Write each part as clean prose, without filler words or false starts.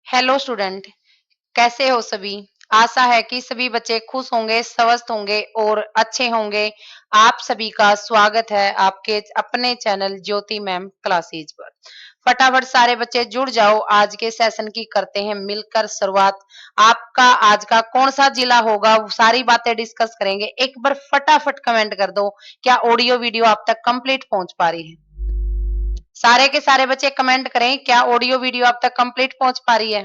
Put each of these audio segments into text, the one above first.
Hello student, कैसे हो सभी। आशा है कि सभी बच्चे खुश होंगे, स्वस्थ होंगे और अच्छे होंगे। आप सभी का स्वागत है आपके अपने चैनल ज्योति मैम क्लासेज पर। फटाफट सारे बच्चे जुड़ जाओ, आज के सेशन की करते हैं मिलकर शुरुआत। आपका आज का कौन सा जिला होगा, सारी बातें डिस्कस करेंगे। एक बार फटाफट कमेंट कर दो, क्या ऑडियो वीडियो आप तक कंप्लीट पहुंच पा रही है। सारे के सारे बच्चे कमेंट करें, क्या ऑडियो वीडियो आप तक कंप्लीट पहुंच पा रही है।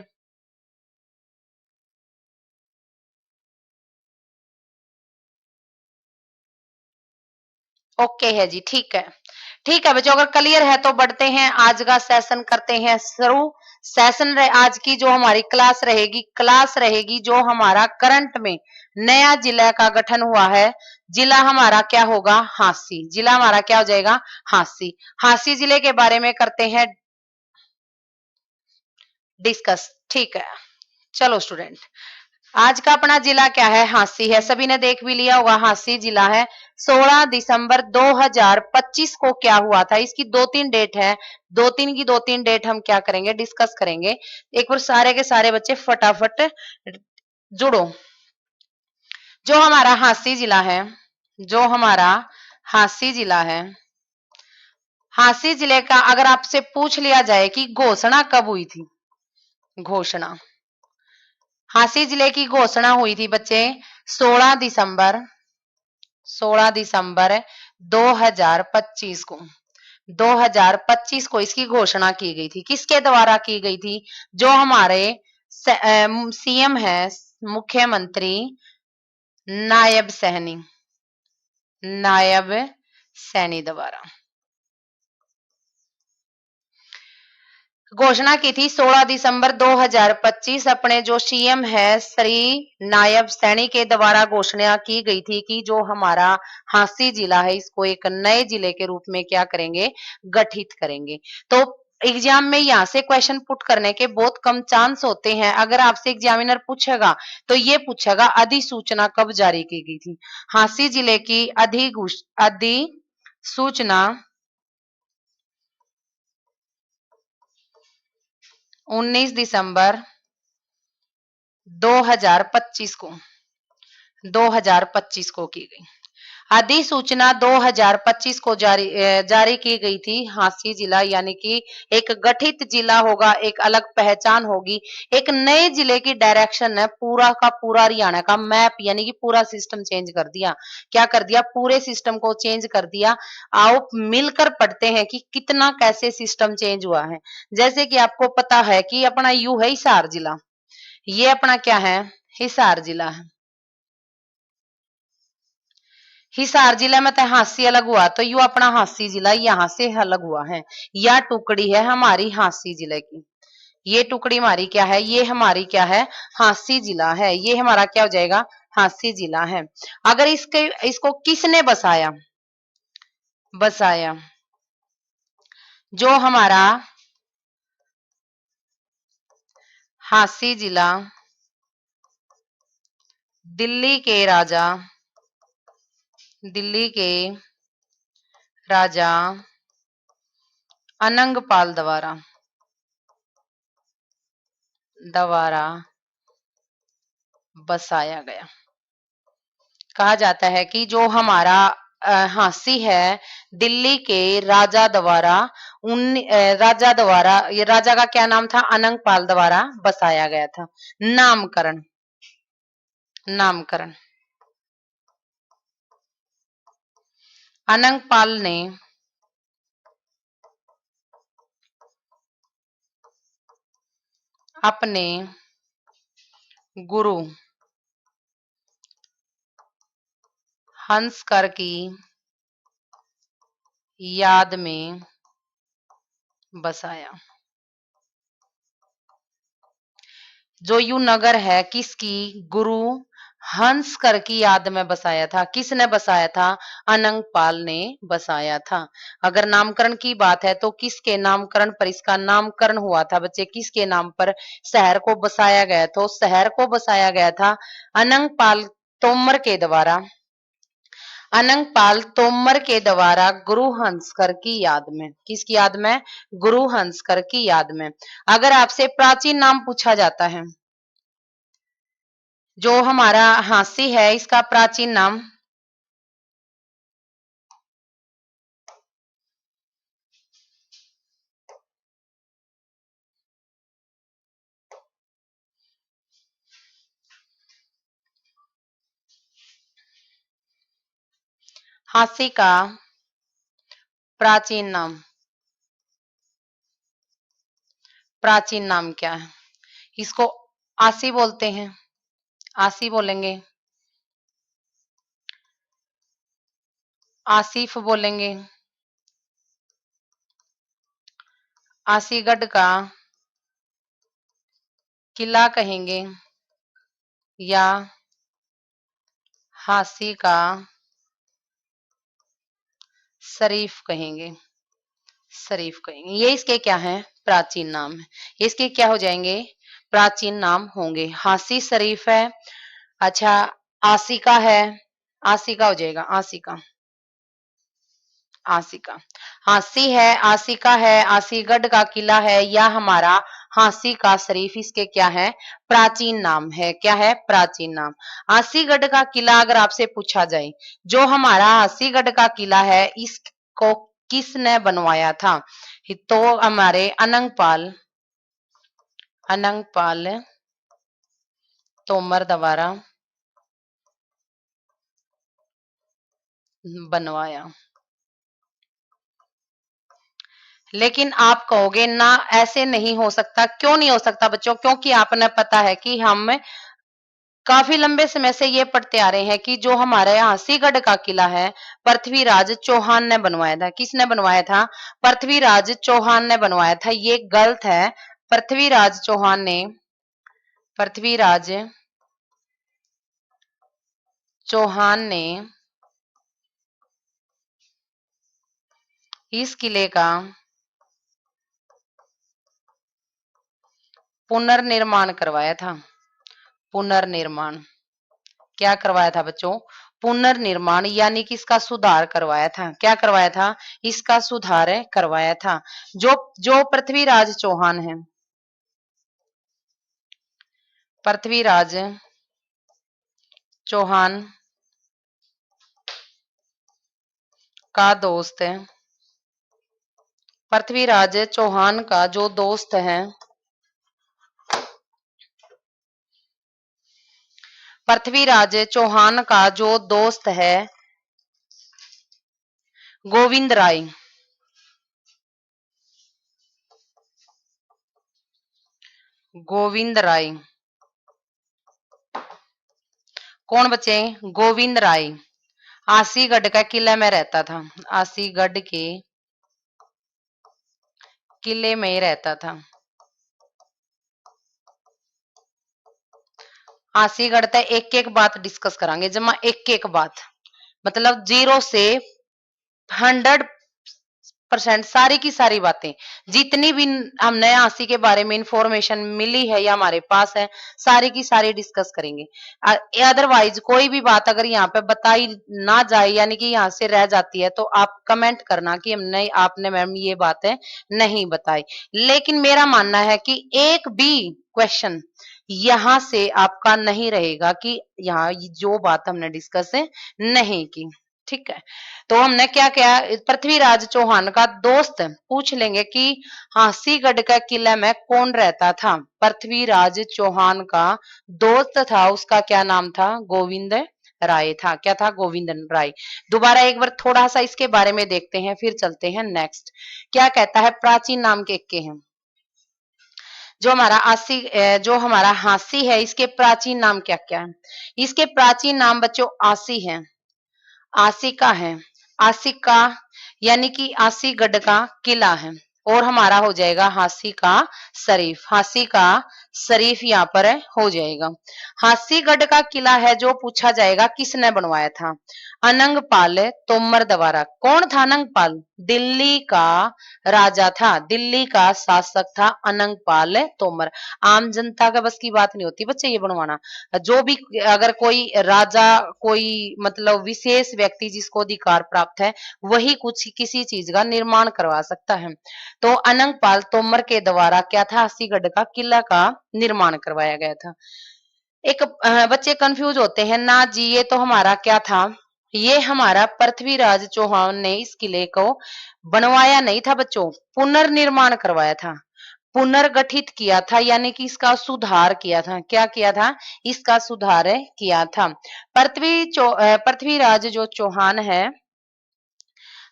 ओके है जी, ठीक है। ठीक है बच्चों, अगर क्लियर है तो बढ़ते हैं, आज का सेशन करते हैं शुरू। आज की जो हमारी क्लास रहेगी जो हमारा करंट में नया जिला का गठन हुआ है। जिला हमारा क्या होगा, हांसी। जिला हमारा क्या हो जाएगा, हांसी। हांसी जिले के बारे में करते हैं डिस्कस। ठीक है, चलो स्टूडेंट, आज का अपना जिला क्या है, हांसी है। सभी ने देख भी लिया होगा, हांसी जिला है। 16 दिसंबर 2025 को क्या हुआ था, इसकी दो तीन डेट है। दो तीन डेट हम क्या करेंगे, डिस्कस करेंगे। एक बार सारे के सारे बच्चे फटाफट जुड़ो। जो हमारा हांसी जिला है, जो हमारा हांसी जिला है, हांसी जिले का अगर आपसे पूछ लिया जाए कि घोषणा कब हुई थी, घोषणा हांसी जिले की घोषणा हुई थी बच्चे 16 दिसंबर 2025 को। 2025 को इसकी घोषणा की गई थी। किसके द्वारा की गई थी, जो हमारे सीएम है, मुख्यमंत्री नायब सैनी द्वारा घोषणा की थी। 16 दिसंबर 2025 अपने जो सीएम है श्री नायब सैनी के द्वारा घोषणा की गई थी कि जो हमारा हांसी जिला है इसको एक नए जिले के रूप में क्या करेंगे, गठित करेंगे। तो एग्जाम में यहाँ से क्वेश्चन पुट करने के बहुत कम चांस होते हैं। अगर आपसे एग्जामिनर पूछेगा तो ये पूछेगा अधिसूचना कब जारी की गई थी। हांसी जिले की अधिसूचना 19 दिसंबर 2025 को 2025 को की गई। अधिसूचना 2025 को जारी की गई थी। हांसी जिला यानी कि एक गठित जिला होगा, एक अलग पहचान होगी, एक नए जिले की डायरेक्शन है। पूरा का पूरा हरियाणा का मैप यानी कि पूरा सिस्टम चेंज कर दिया। क्या कर दिया, पूरे सिस्टम को चेंज कर दिया। आओ मिलकर पढ़ते हैं कि कितना कैसे सिस्टम चेंज हुआ है। जैसे कि आपको पता है कि अपना यू है हिसार जिला, ये अपना क्या है, हिसार जिला है। हिसार जिला में तो हांसी अलग हुआ, तो यू अपना हांसी जिला यहाँ से अलग हुआ है। यह टुकड़ी है हमारी हांसी जिले की। ये टुकड़ी हमारी क्या है, ये हमारी क्या है, हांसी जिला है। ये हमारा क्या हो जाएगा, हांसी जिला है। अगर इसको किसने बसाया, बसाया जो हमारा हांसी जिला दिल्ली के राजा, दिल्ली के राजा अनंगपाल द्वारा बसाया गया। कहा जाता है कि जो हमारा हांसी है दिल्ली के राजा द्वारा ये राजा का क्या नाम था, अनंगपाल द्वारा बसाया गया था। नामकरण, नामकरण अनंगपाल ने अपने गुरु हंसकर की याद में बसाया। जो यू नगर है किसकी, गुरु हंसकर की याद में बसाया था। किसने बसाया था, अनंगपाल ने बसाया था। अगर नामकरण की बात है तो किसके नामकरण पर इसका नामकरण हुआ था बच्चे, किसके नाम पर शहर को बसाया गया, तो शहर को बसाया गया था अनंगपाल तोमर के द्वारा। अनंगपाल तोमर के द्वारा गुरु हंसकर की याद में, किसकी याद में? गुरु हंसकर की याद में। अगर आपसे प्राचीन नाम पूछा जाता है, जो हमारा हांसी है इसका प्राचीन नाम, हांसी का प्राचीन नाम, प्राचीन नाम क्या है? इसको आसी बोलते हैं, आसी बोलेंगे, आसिफ बोलेंगे, आसीगढ़ का किला कहेंगे, या हांसी का शरीफ कहेंगे, शरीफ कहेंगे। ये इसके क्या है? प्राचीन नाम है। इसके क्या हो जाएंगे? प्राचीन नाम होंगे। हांसी शरीफ है, अच्छा आसिका है, आसिका हो जाएगा, आसिका, आसिका, हांसी है, आसिका है, आसीगढ़ का किला है, या हमारा हांसी का शरीफ, इसके क्या है? प्राचीन नाम है। क्या है? प्राचीन नाम। आसीगढ़ का किला अगर आपसे पूछा जाए, जो हमारा आसीगढ़ का किला है इसको किसने बनवाया था? तो हमारे अनंगपाल, अनंगपाल तोमर द्वारा बनवाया। लेकिन आप कहोगे ना ऐसे नहीं हो सकता, क्यों नहीं हो सकता बच्चों? क्योंकि आपने पता है कि हम काफी लंबे समय से ये पढ़ते आ रहे हैं कि जो हमारे हांसीगढ़ का किला है पृथ्वीराज चौहान ने बनवाया था। किसने बनवाया था? पृथ्वीराज चौहान ने बनवाया था। ये गलत है। पृथ्वीराज चौहान ने, पृथ्वीराज चौहान ने इस किले का पुनर्निर्माण करवाया था। पुनर्निर्माण क्या करवाया था बच्चों? पुनर्निर्माण, यानी कि इसका सुधार करवाया था। क्या करवाया था? इसका सुधार करवाया था। जो जो पृथ्वीराज चौहान है, पृथ्वीराज चौहान का दोस्त है, पृथ्वीराज चौहान का जो दोस्त है, पृथ्वीराज चौहान का जो दोस्त है गोविंद राय, गोविंद राय, कौन बचे? गोविंद राय आसीगढ़ का किले में रहता था। आसीगढ़ के किले में ही रहता था। आसीगढ़ तक एक एक बात डिस्कस करांगे, जमा एक एक बात, मतलब 0 से 100% सारी की सारी बातें, जितनी भी हमने आसी के बारे में इंफॉर्मेशन मिली है या हमारे पास है, सारी की सारी डिस्कस करेंगे। अदरवाइज कोई भी बात अगर यहाँ पे बताई ना जाए, यानी कि यहाँ से रह जाती है, तो आप कमेंट करना कि हमने, आपने मैम ये बातें नहीं बताई। लेकिन मेरा मानना है कि एक भी क्वेश्चन यहाँ से आपका नहीं रहेगा कि यहाँ जो बात हमने डिस्कस नहीं की। ठीक है, तो हमने क्या किया, पृथ्वीराज चौहान का दोस्त पूछ लेंगे कि हांसीगढ़ का किला में कौन रहता था? पृथ्वीराज चौहान का दोस्त था, उसका क्या नाम था? गोविंद राय था। क्या था? गोविंद राय। दोबारा एक बार थोड़ा सा इसके बारे में देखते हैं, फिर चलते हैं नेक्स्ट। क्या कहता है? प्राचीन नाम के हैं जो हमारा जो हमारा हांसी है, इसके प्राचीन नाम क्या क्या है? इसके प्राचीन नाम बच्चों आसी है, आसिका है, आसिका यानी कि आसीगढ़ का किला है। और हमारा हो जाएगा हांसी का शरीफ। हांसी का शरीफ यहाँ पर हो जाएगा। हांसीगढ़ का किला है जो पूछा जाएगा किसने बनवाया था? अनंगपाल तोमर द्वारा। कौन था अनंगपाल? दिल्ली का राजा था, दिल्ली का शासक था अनंगपाल तोमर। आम जनता का बस की बात नहीं होती बच्चे ये बनवाना। जो भी अगर कोई राजा, कोई मतलब विशेष व्यक्ति जिसको अधिकार प्राप्त है, वही कुछ किसी चीज का निर्माण करवा सकता है। तो अनंगपाल तोमर के द्वारा क्या था? हांसीगढ़ का किला का निर्माण करवाया गया था। एक बच्चे कंफ्यूज होते हैं ना जी, ये तो हमारा क्या था? ये हमारा पृथ्वीराज चौहान ने इस किले को बनवाया नहीं था बच्चों, पुनर्निर्माण करवाया था, पुनर्गठित किया था, यानी कि इसका सुधार किया था। क्या किया था? इसका सुधार किया था। पृथ्वीराज जो चौहान है,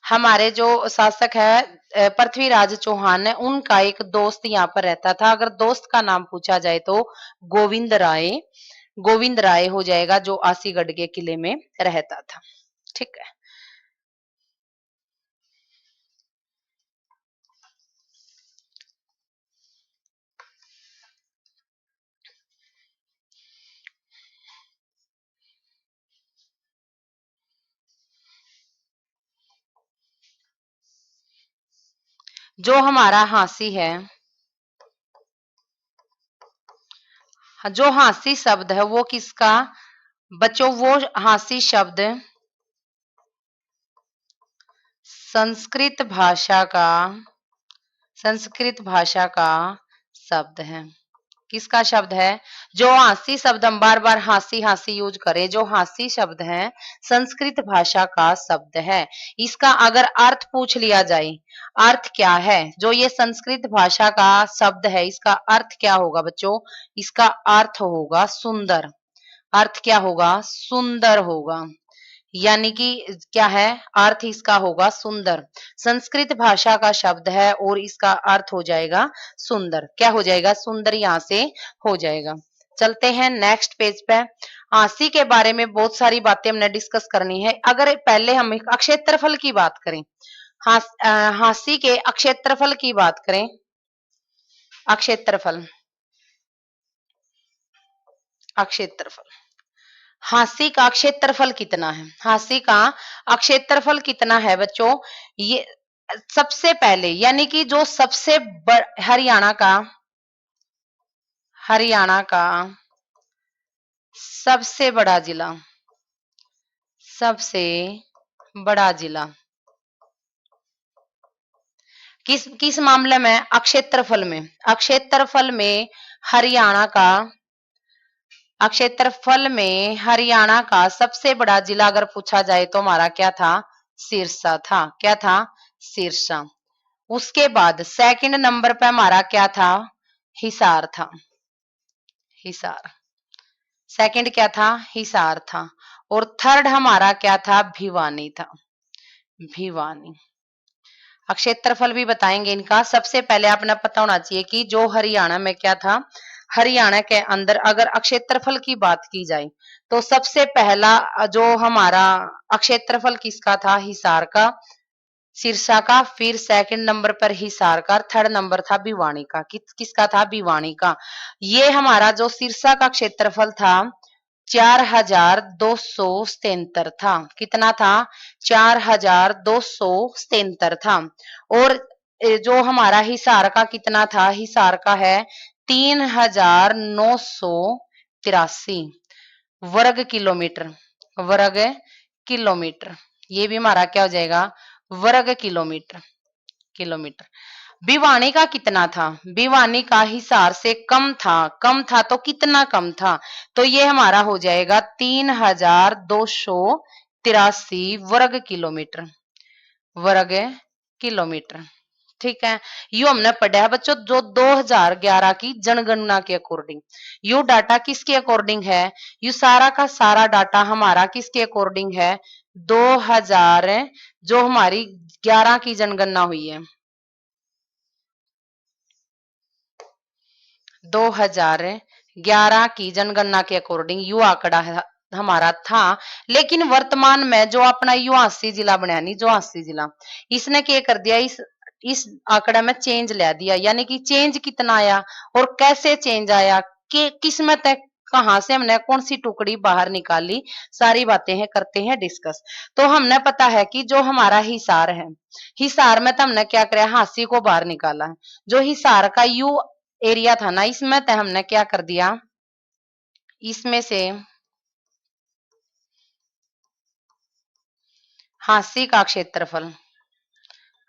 हमारे जो शासक है पृथ्वीराज चौहान है, उनका एक दोस्त यहाँ पर रहता था। अगर दोस्त का नाम पूछा जाए तो गोविंद राय, गोविंद राय हो जाएगा, जो आसीगढ़ के किले में रहता था। ठीक है। जो हमारा हांसी है, जो हांसी शब्द है वो किसका बच्चों? वो हांसी शब्द संस्कृत भाषा का, संस्कृत भाषा का शब्द है। किसका शब्द है? जो हांसी शब्द हम बार बार हांसी हांसी यूज करें, जो हांसी शब्द है संस्कृत भाषा का शब्द है। इसका अगर अर्थ पूछ लिया जाए, अर्थ क्या है? जो ये संस्कृत भाषा का शब्द है, इसका अर्थ क्या होगा बच्चों? इसका अर्थ होगा सुंदर। अर्थ क्या होगा? सुंदर होगा। यानी कि क्या है? अर्थ इसका होगा सुंदर। संस्कृत भाषा का शब्द है और इसका अर्थ हो जाएगा सुंदर। क्या हो जाएगा? सुंदर यहां से हो जाएगा। चलते हैं नेक्स्ट पेज पे। हांसी के बारे में बहुत सारी बातें हमने डिस्कस करनी है। अगर पहले हम अक्षेत्रफल की बात करें, हांसी के अक्षेत्रफल की बात करें, अक्षेत्रफल, अक्षेत्रफल, हांसी का क्षेत्रफल कितना है? हांसी का क्षेत्रफल कितना है बच्चों? ये सबसे पहले, यानी कि जो सबसे हरियाणा का, हरियाणा का सबसे बड़ा जिला, सबसे बड़ा जिला किस किस मामले में? क्षेत्रफल में। क्षेत्रफल में हरियाणा का, क्षेत्रफल में हरियाणा का सबसे बड़ा जिला अगर पूछा जाए तो हमारा क्या था? सिरसा था। क्या था? सिरसा। उसके बाद सेकंड नंबर पे हमारा क्या था? हिसार था। हिसार सेकंड क्या था? हिसार था। और थर्ड हमारा क्या था? भिवानी था। भिवानी। क्षेत्रफल भी बताएंगे इनका। सबसे पहले आपने पता होना चाहिए कि जो हरियाणा में क्या था, हरियाणा के अंदर अगर क्षेत्रफल की बात की जाए तो सबसे पहला जो हमारा क्षेत्रफल किसका था? हिसार का, सिरसा का। फिर सेकंड नंबर पर हिसार का, थर्ड नंबर था भिवानी का। किसका था? भिवानी का। ये हमारा जो सिरसा का क्षेत्रफल था 4277 था। कितना था? 4277 था। और जो हमारा हिसार का कितना था? हिसार का है 3983 वर्ग किलोमीटर। वर्ग किलोमीटर। ये भी हमारा क्या हो जाएगा? वर्ग किलोमीटर। किलोमीटर। भिवानी का कितना था? भिवानी का हिसार से कम था। कम था तो कितना कम था? तो ये हमारा हो जाएगा 3283 वर्ग किलोमीटर। वर्ग किलोमीटर। ठीक है। यू हमने पढ़ा है बच्चों जो 2011 की जनगणना के अकॉर्डिंग। यू डाटा किसके अकॉर्डिंग है? यू सारा का सारा डाटा हमारा किसके अकॉर्डिंग है? 2000 जो हमारी 11 की जनगणना हुई है, 2011 की जनगणना के अकॉर्डिंग यू आंकड़ा हमारा था। लेकिन वर्तमान में जो अपना युवासी जिला बनाया नहीं, जो हांसी जिला, इसने क्या कर दिया? इस इस आंकड़ा में चेंज ला दिया, यानी कि चेंज कितना आया और कैसे चेंज आया, कि किस्मत है, कहां से हमने कौन सी टुकड़ी बाहर निकाली, सारी बातें हैं करते हैं डिस्कस। तो हमने पता है कि जो हमारा हिसार है, हिसार में तो हमने क्या किया, हांसी को बाहर निकाला है। जो हिसार का यू एरिया था ना, इसमें तो हमने क्या कर दिया, इसमें से हांसी का क्षेत्रफल,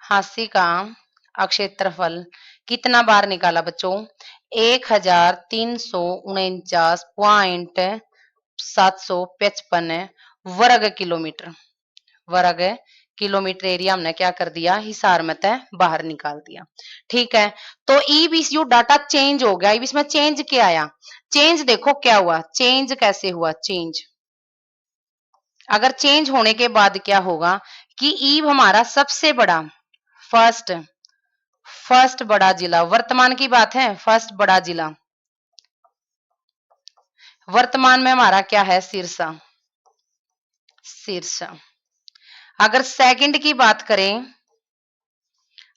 हांसी का क्षेत्रफल कितना बार निकाला बच्चों, 1349.755 वर्ग किलोमीटर, वर्ग किलोमीटर एरिया हमने क्या कर दिया, हिसार में तय बाहर निकाल दिया। ठीक है, तो ईबीसीयू डाटा चेंज हो गया। इसमें चेंज क्या आया, चेंज देखो क्या हुआ, चेंज कैसे हुआ, चेंज अगर चेंज होने के बाद क्या होगा कि ईब हमारा सबसे बड़ा, फर्स्ट फर्स्ट बड़ा जिला, वर्तमान की बात है, फर्स्ट बड़ा जिला वर्तमान में हमारा क्या है, सिरसा, सिरसा। अगर सेकंड की बात करें,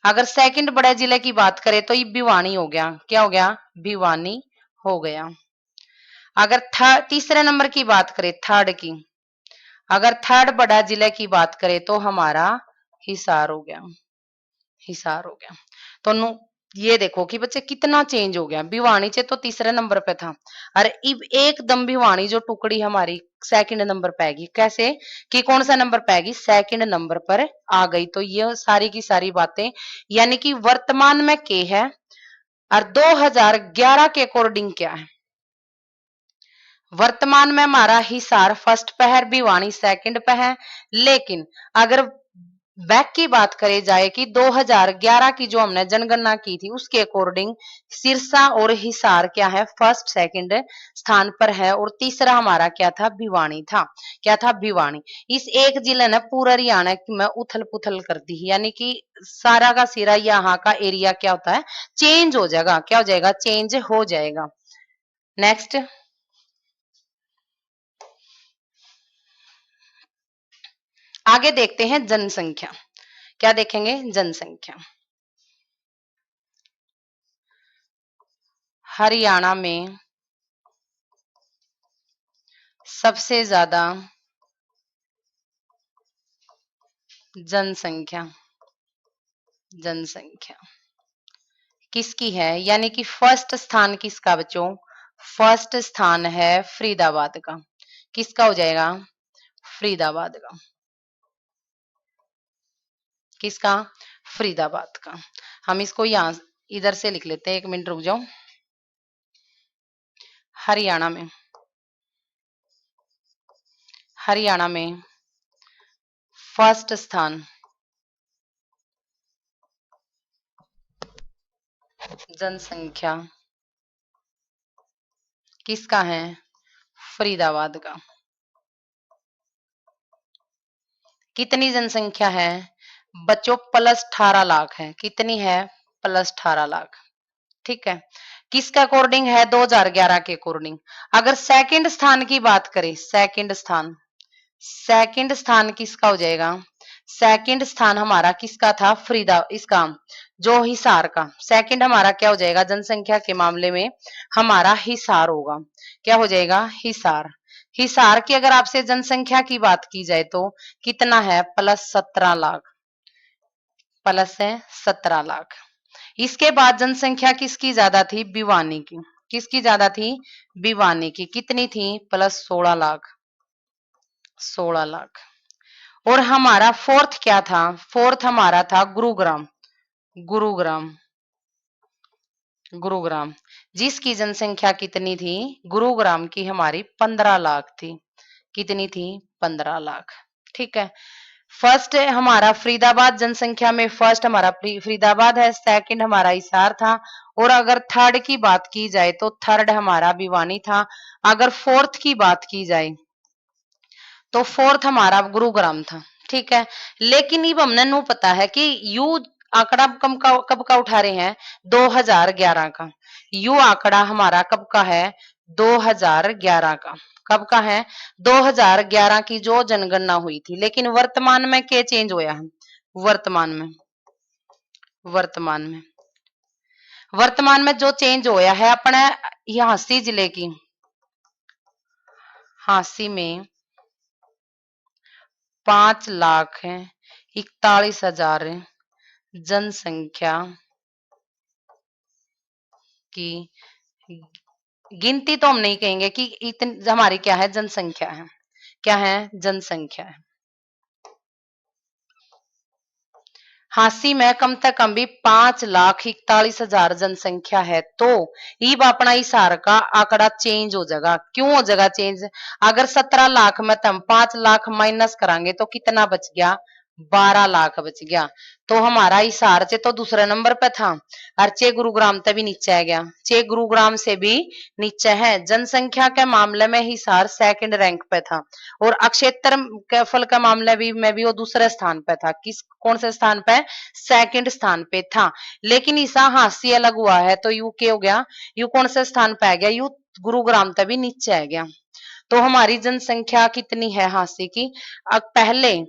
अगर सेकंड बड़े जिले की बात करें तो ये भिवानी हो गया, क्या हो गया, भिवानी हो गया। अगर थर्ड तीसरे नंबर की बात करें, थर्ड की, अगर थर्ड बड़ा जिले की बात करें तो हमारा हिसार हो गया, हिसार हो गया। तो ये देखो कि बच्चे कितना चेंज हो गया, भिवानी से तो तीसरे नंबर पे था, और अब एकदम भिवानी जो टुकड़ी हमारी सेकंड नंबर पे आएगी, कैसे कि कौन सा नंबर पे आएगी, सेकंड नंबर पर आ गई। तो ये सारी की सारी बातें, यानी कि वर्तमान में के है और 2011 के अकॉर्डिंग क्या है, वर्तमान में हमारा हिसार फर्स्ट पे है, भिवानी सेकंड पे है। लेकिन अगर बैक की बात करी जाए कि 2011 की जो हमने जनगणना की थी उसके अकॉर्डिंग सिरसा और हिसार क्या है, फर्स्ट सेकंड स्थान पर है, और तीसरा हमारा क्या था, भिवानी था, क्या था, भिवानी। इस एक जिले ने पूरा हरियाणा में उथल पुथल कर दी, यानी कि सारा का सिरा यहाँ का एरिया क्या होता है, चेंज हो जाएगा, क्या हो जाएगा, चेंज हो जाएगा। नेक्स्ट आगे देखते हैं जनसंख्या, क्या देखेंगे, जनसंख्या। हरियाणा में सबसे ज्यादा जनसंख्या, जनसंख्या किसकी है, यानी कि फर्स्ट स्थान किसका बच्चों, फर्स्ट स्थान है फरीदाबाद का, किसका हो जाएगा, फरीदाबाद का, किसका, फरीदाबाद का। हम इसको यहां इधर से लिख लेते हैं, एक मिनट रुक जाओ। हरियाणा में, हरियाणा में फर्स्ट स्थान जनसंख्या किसका है, फरीदाबाद का। कितनी जनसंख्या है बच्चों, +18 लाख है, कितनी है, +18 लाख। ठीक है, किसका अकॉर्डिंग है, 2011 के अकॉर्डिंग। अगर सेकंड स्थान की बात करें, सेकंड स्थान, सेकंड स्थान किसका हो जाएगा, सेकंड स्थान हमारा किसका था, फरीदा इसका जो हिसार का, सेकंड हमारा क्या हो जाएगा, जनसंख्या के मामले में हमारा हिसार होगा, क्या हो जाएगा, हिसार। हिसार की अगर आपसे जनसंख्या की बात की जाए तो कितना है, +17 लाख, प्लस है 17 लाख। इसके बाद जनसंख्या किसकी ज्यादा थी, भिवानी की, किसकी ज्यादा थी, भिवानी की, कितनी थी, +16 लाख, 16 लाख। और हमारा फोर्थ क्या था, फोर्थ हमारा था गुरुग्राम, गुरुग्राम, गुरुग्राम, जिसकी जनसंख्या कितनी थी, गुरुग्राम की हमारी 15 लाख थी, कितनी थी, 15 लाख। ठीक है, फर्स्ट हमारा फरीदाबाद जनसंख्या में, फर्स्ट हमारा फरीदाबाद है, सेकंड हमारा हिसार था, और अगर थर्ड की बात की जाए तो थर्ड हमारा भिवानी था। अगर फोर्थ की बात की जाए तो फोर्थ हमारा गुरुग्राम था। ठीक है, लेकिन अब हमने नो पता है कि यू आंकड़ा कब का उठा रहे हैं, 2011 का। यू आंकड़ा हमारा कब का है, 2011 का, कब का है, 2011 की जो जनगणना हुई थी। लेकिन वर्तमान में क्या चेंज हुआ है, वर्तमान में वर्तमान में जो चेंज होया है अपने हाँसी जिले की, हाँसी में 5,41,000 जनसंख्या की गिनती तो हम नहीं कहेंगे कि इतनी हमारी क्या है, जनसंख्या है, क्या है, जनसंख्या है। हाँसी में कम से कम भी 5,41,000 जनसंख्या है, तो इब अपना हिसार का आंकड़ा चेंज हो जाएगा। क्यों हो जाएगा चेंज? अगर 17 लाख में हम 5 लाख माइनस करांगे तो कितना बच गया? 12 लाख बच गया। तो हमारा हिसार से तो दूसरे नंबर पे था और चे गुरुग्राम से भी नीचे आ गया, चे गुरुग्राम से भी नीचे है। जनसंख्या के मामले में हिसार सेकंड रैंक पे था और अक्षेत्र के फल के मामले भी में भी वो दूसरे स्थान पे था। कौन से स्थान पे? सेकंड स्थान पे था। लेकिन ईसा हास्य अलग हुआ है तो यू क्या हो गया? यू कौन से स्थान पे आ गया? यू गुरुग्राम से भी नीचे आ गया। तो हमारी जनसंख्या कितनी है हास्य की? अब पहले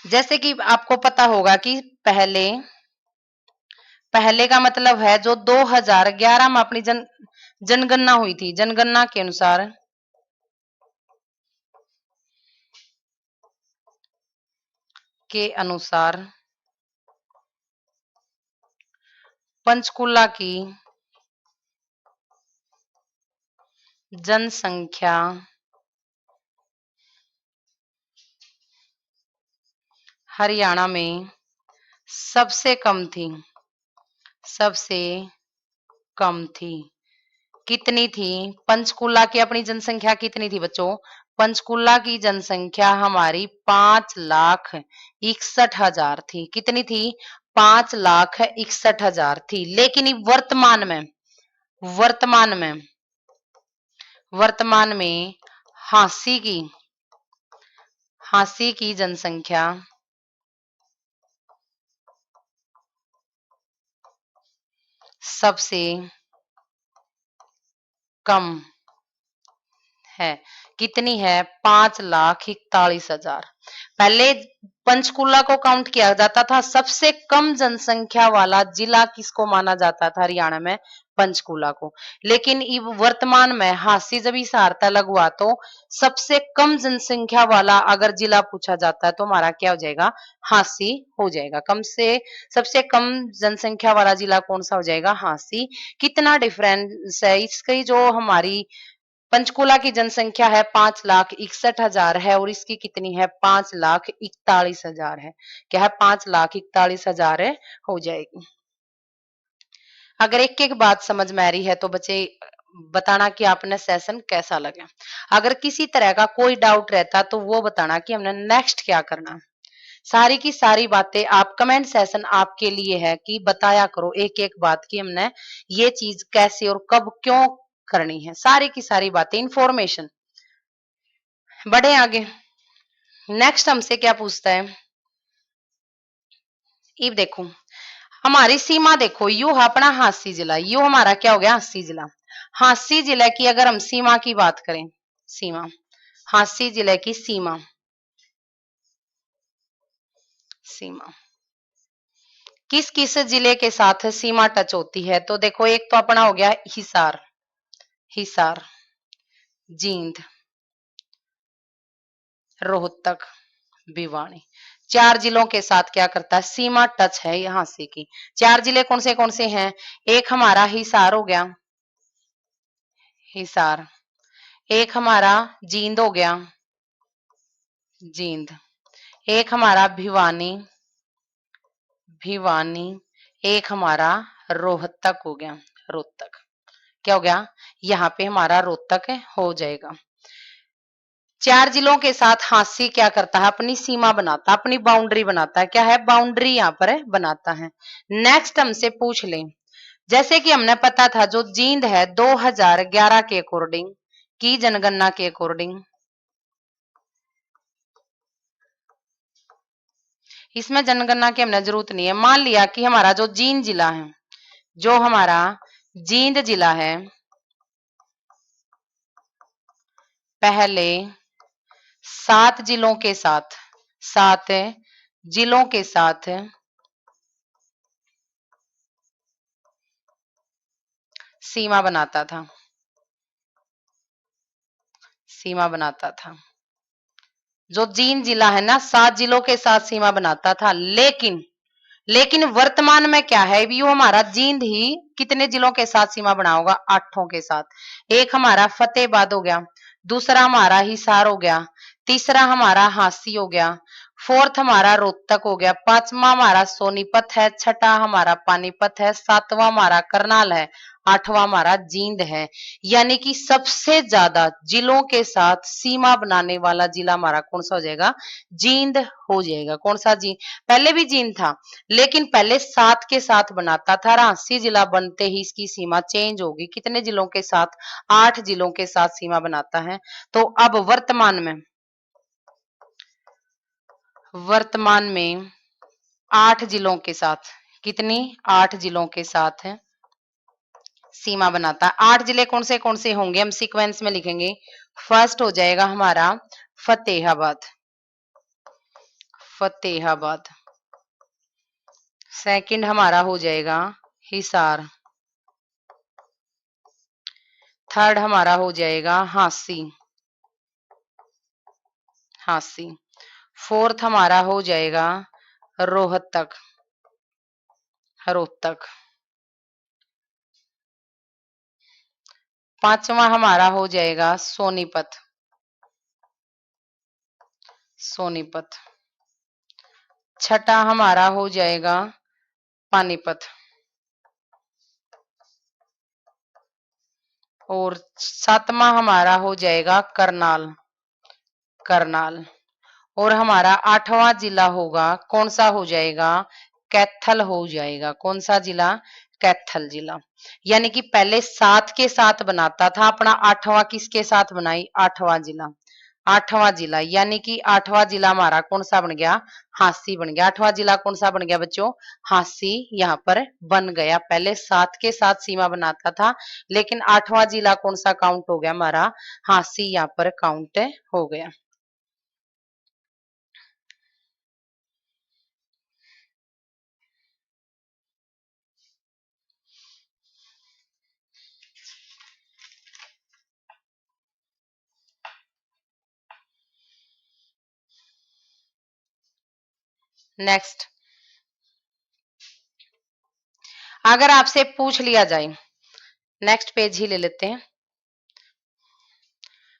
जैसे कि आपको पता होगा कि पहले पहले का मतलब है जो 2011 में अपनी जनगणना हुई थी, जनगणना के अनुसार पंचकुला की जनसंख्या हरियाणा में सबसे कम थी, सबसे कम थी। कितनी थी? पंचकुला की अपनी जनसंख्या कितनी थी बच्चों? पंचकुला की जनसंख्या हमारी 5,61,000 थी। कितनी थी? 5,61,000 थी। लेकिन वर्तमान में वर्तमान में हांसी की जनसंख्या सबसे कम है। कितनी है? 5,41,000। पहले पंचकुला को काउंट किया जाता था, सबसे कम जनसंख्या वाला जिला किसको माना जाता था हरियाणा में? पंचकुला को। लेकिन वर्तमान में हांसी जब हिसार अलग हुआ तो सबसे कम जनसंख्या वाला अगर जिला पूछा जाता है तो हमारा क्या हो जाएगा? हांसी हो जाएगा। सबसे कम जनसंख्या वाला जिला कौन सा हो जाएगा? हांसी। कितना डिफरेंस है इसकी? जो हमारी पंचकुला की जनसंख्या है 5,61,000 है और इसकी कितनी है? 5,41,000 है। क्या है? 5,41,000 है, हो जाएगी। अगर एक एक बात समझ में आ रही है तो बच्चे बताना कि आपने सेशन कैसा लगा। अगर किसी तरह का कोई डाउट रहता तो वो बताना कि हमने नेक्स्ट क्या करना। सारी की सारी बातें आप कमेंट सेशन आपके लिए है कि बताया करो एक एक बात की हमने ये चीज कैसे और कब क्यों करनी है। सारी की सारी बातें इंफॉर्मेशन। बढ़े आगे। नेक्स्ट हमसे क्या पूछता है? ये देखो हमारी सीमा देखो, यू है अपना हांसी जिला, यू हमारा क्या हो गया? हांसी जिला। हांसी जिले की अगर हम सीमा की बात करें, सीमा, हांसी जिले की सीमा, सीमा किस किस जिले के साथ सीमा टच होती है? तो देखो एक तो अपना हो गया हिसार, हिसार, जींद, रोहतक, भिवानी। चार जिलों के साथ क्या करता है? सीमा टच है यहां से की। चार जिले कौन से हैं? एक हमारा हिसार हो गया, हिसार। एक हमारा जींद हो गया, जींद। एक हमारा भिवानी, भिवानी। एक हमारा रोहतक हो गया, रोहतक। क्या हो गया? यहाँ पे हमारा रोहतक हो जाएगा। चार जिलों के साथ हांसी क्या करता है? अपनी सीमा बनाता, अपनी बाउंड्री बनाता है। क्या है? बाउंड्री यहाँ पर बनाता है। नेक्स्ट हमसे पूछ लें, जैसे कि हमने पता था जो जींद है 2011 के अकॉर्डिंग की जनगणना के अकॉर्डिंग, इसमें जनगणना की हमने जरूरत नहीं है। मान लिया कि हमारा जो जींद जिला है, जो हमारा जींद जिला है पहले 7 जिलों के साथ, 7 जिलों के साथ सीमा बनाता था, सीमा बनाता था। जो जींद जिला है ना 7 जिलों के साथ सीमा बनाता था, लेकिन वर्तमान में क्या है, भी वो हमारा जींद ही कितने जिलों के साथ सीमा बना होगा, 8 के साथ। एक हमारा फतेहाबाद हो गया, दूसरा हमारा हिसार हो गया, तीसरा हमारा हांसी हो गया, फोर्थ हमारा रोहतक हो गया, पांचवा हमारा सोनीपत है, छठा हमारा पानीपत है, सातवां हमारा करनाल है, आठवां हमारा जींद है। यानी कि सबसे ज्यादा जिलों के साथ सीमा बनाने वाला जिला हमारा कौन सा हो जाएगा, जींद हो जाएगा। कौन सा जींद, पहले भी जींद था लेकिन पहले 7 के साथ बनाता था, रांसी जिला बनते ही इसकी सीमा चेंज होगी, कितने जिलों के साथ, 8 जिलों के साथ सीमा बनाता है। तो अब वर्तमान में 8 जिलों के साथ, कितनी, 8 जिलों के साथ है सीमा बनाता है। 8 जिले कौन से होंगे, हम सीक्वेंस में लिखेंगे। फर्स्ट हो जाएगा हमारा फतेहाबाद, फतेहाबाद। सेकंड हमारा हो जाएगा हिसार, थर्ड हमारा हो जाएगा हांसी, हांसी। फोर्थ हमारा हो जाएगा रोहतक, रोहतक। पांचवा हमारा हो जाएगा सोनीपत, सोनीपत। छठा हमारा हो जाएगा पानीपत, और सातवां हमारा हो जाएगा करनाल, करनाल। और हमारा 8वां जिला होगा, कौन सा हो जाएगा, कैथल हो जाएगा। कौन सा जिला, कैथल जिला। यानी कि पहले 7 के साथ बनाता था, अपना 8वां किसके साथ बनाई, 8वां जिला, 8वां जिला। यानी कि 8वां जिला हमारा कौन सा बन गया, हांसी बन गया। 8वां जिला कौन सा बन गया बच्चों, हांसी यहाँ पर बन गया। पहले 7 के साथ सीमा बनाता था, लेकिन 8वां जिला कौन सा काउंट हो गया हमारा, हांसी यहाँ पर काउंट हो गया। नेक्स्ट, अगर आपसे पूछ लिया जाए, नेक्स्ट पेज ही ले लेते हैं,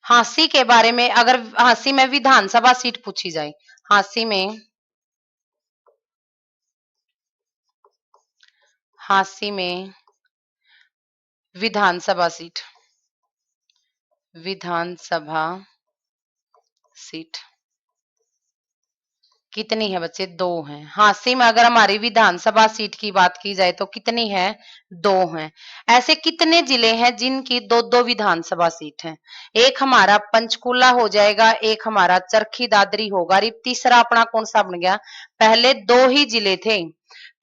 हांसी के बारे में, अगर हांसी में विधानसभा सीट पूछी जाए, हांसी में, हांसी में विधानसभा सीट, विधानसभा सीट कितनी है बच्चे, 2 हैं। हांसी में अगर हमारी विधानसभा सीट की बात की जाए तो कितनी है, 2 हैं। ऐसे कितने जिले हैं जिनकी 2-2 विधानसभा सीट है, एक हमारा पंचकुला हो जाएगा, एक हमारा चरखी दादरी होगा, और तीसरा अपना कौन सा बन गया, पहले 2 ही जिले थे,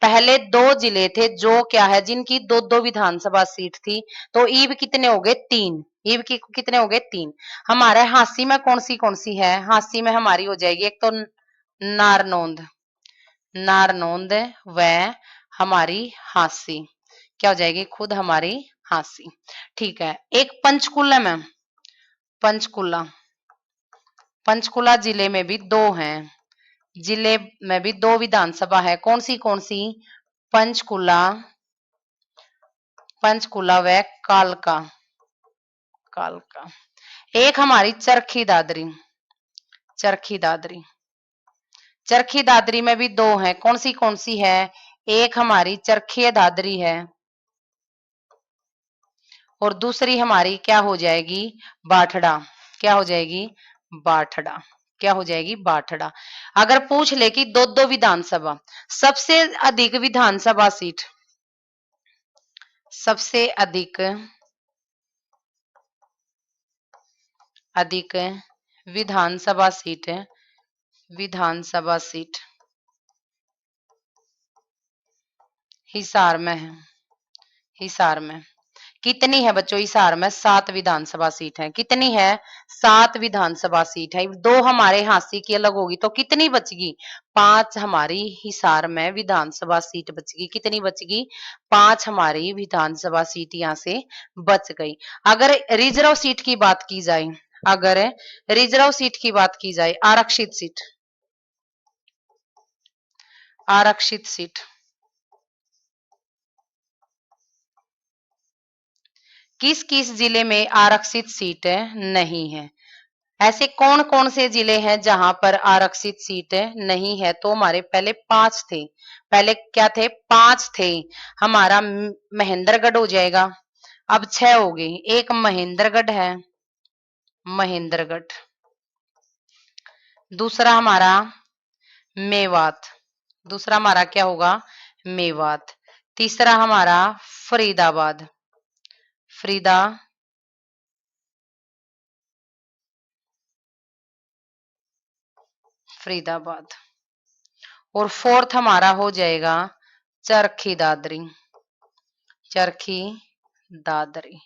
पहले 2 जिले थे जो क्या है, जिनकी 2-2 विधानसभा सीट थी। तो ईब कितने हो गए, 3, ईब की कितने हो गए, 3। हमारे हांसी में कौन सी है, हांसी में हमारी हो जाएगी एक तो नारनौंद, नारनौंद व हमारी हांसी, क्या हो जाएगी, खुद हमारी हांसी। ठीक है, एक पंचकुला में, पंचकुला, पंचकुला जिले में भी 2 हैं, जिले में भी 2 विधानसभा है, कौन सी, पंचकुला, पंचकुला व कालका, कालका। एक हमारी चरखी दादरी, चरखी दादरी, चरखी दादरी में भी 2 हैं, कौन सी है, एक हमारी चरखी दादरी है, और दूसरी हमारी क्या हो जाएगी, बाठड़ा, क्या हो जाएगी, बाठड़ा, क्या हो जाएगी, बाठड़ा। अगर पूछ ले कि 2-2 विधानसभा, सबसे अधिक विधानसभा सीट, सबसे अधिक, अधिक विधानसभा सीट, विधानसभा सीट हिसार में है, हिसार में। कितनी है बच्चों हिसार में? 7 विधानसभा सीट है। कितनी है? 7 विधानसभा सीट है। 2 हमारे हांसी की अलग होगी तो कितनी बचगी? 5 हमारी हिसार में विधानसभा सीट बचगी। कितनी बचगी? 5 हमारी विधानसभा सीट यहाँ से बच गई। अगर रिजर्व सीट की बात की जाए, अगर रिजर्व सीट की बात की जाए, आरक्षित सीट, आरक्षित सीट किस किस जिले में आरक्षित सीट नहीं है? ऐसे कौन कौन से जिले हैं जहां पर आरक्षित सीट नहीं है? तो हमारे पहले 5 थे। पहले क्या थे? 5 थे। हमारा महेंद्रगढ़ हो जाएगा। अब 6 हो गई। एक महेंद्रगढ़ है, महेंद्रगढ़। दूसरा हमारा मेवात, दूसरा हमारा क्या होगा? मेवात। तीसरा हमारा फरीदाबाद, फरीदा फरीदाबाद। और फोर्थ हमारा हो जाएगा चरखी दादरी, चरखी दादरी।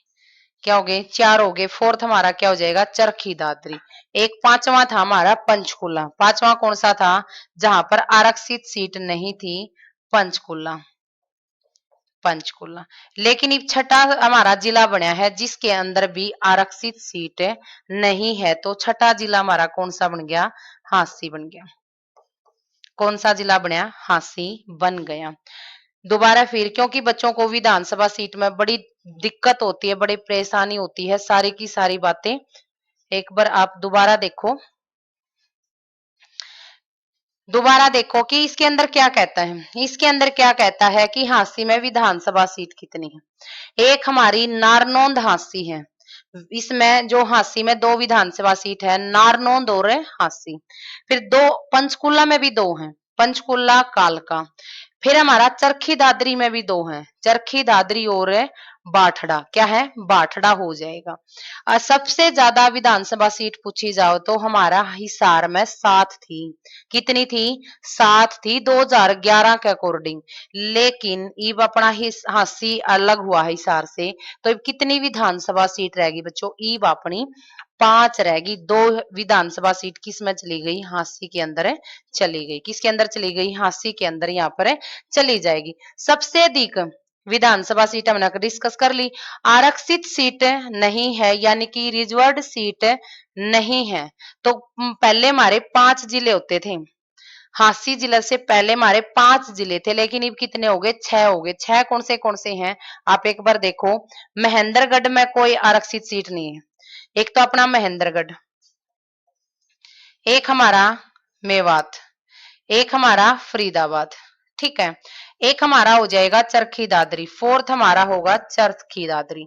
क्या हो गए? 4 हो गए। फोर्थ हमारा क्या हो जाएगा? चरखी दादरी। एक पांचवा था हमारा पंचकुला। पांचवा कौन सा था जहां पर आरक्षित सीट नहीं थी? पंचकुला, पंचकुला। लेकिन अब छठा हमारा जिला बना है जिसके अंदर भी आरक्षित सीट नहीं है। तो छठा जिला हमारा कौन सा बन गया? हांसी बन गया। कौन सा जिला बनया? हांसी बन गया। दोबारा फिर, क्योंकि बच्चों को विधानसभा सीट में बड़ी दिक्कत होती है, बड़ी परेशानी होती है, सारी की सारी बातें एक बार आप दोबारा देखो, दोबारा देखो कि इसके अंदर क्या कहता है। इसके अंदर क्या कहता है कि हांसी में विधानसभा सीट कितनी है? एक हमारी नारनौंद हांसी है। इसमें जो हांसी में 2 विधानसभा सीट है, नारनौंद और हांसी। फिर 2 पंचकुला में भी 2 हैं, पंचकुला कालका। फिर हमारा चरखी दादरी में भी 2 हैं, चरखी दादरी और बाठड़ा। क्या है? बाठड़ा हो जाएगा। सबसे ज्यादा विधानसभा सीट पूछी जाओ तो हमारा हिसार में 7 थी। कितनी थी? 7 थी 2011 के अकॉर्डिंग। लेकिन इब अपना हांसी अलग हुआ है हिसार से, तो इब कितनी विधानसभा सीट रहेगी बच्चों? इब अपनी 5 रहेगी। 2 विधानसभा सीट किस में चली गई? हांसी के अंदर चली गई। किसके अंदर चली गई? हांसी के अंदर यहाँ पर चली जाएगी। सबसे अधिक विधानसभा सीट हमने डिस्कस कर ली। आरक्षित सीट नहीं है यानी कि रिजर्व्ड सीट नहीं है। तो पहले हमारे 5 जिले होते थे। हांसी जिले से पहले हमारे 5 जिले थे, लेकिन अब कितने हो गए? 6 हो गए। 6 कौन से हैं? आप एक बार देखो। महेंद्रगढ़ में कोई आरक्षित सीट नहीं है। एक तो अपना महेंद्रगढ़, एक हमारा मेवात, एक हमारा फरीदाबाद, ठीक है। एक हमारा हो जाएगा चरखी दादरी, फोर्थ हमारा होगा चरखी दादरी।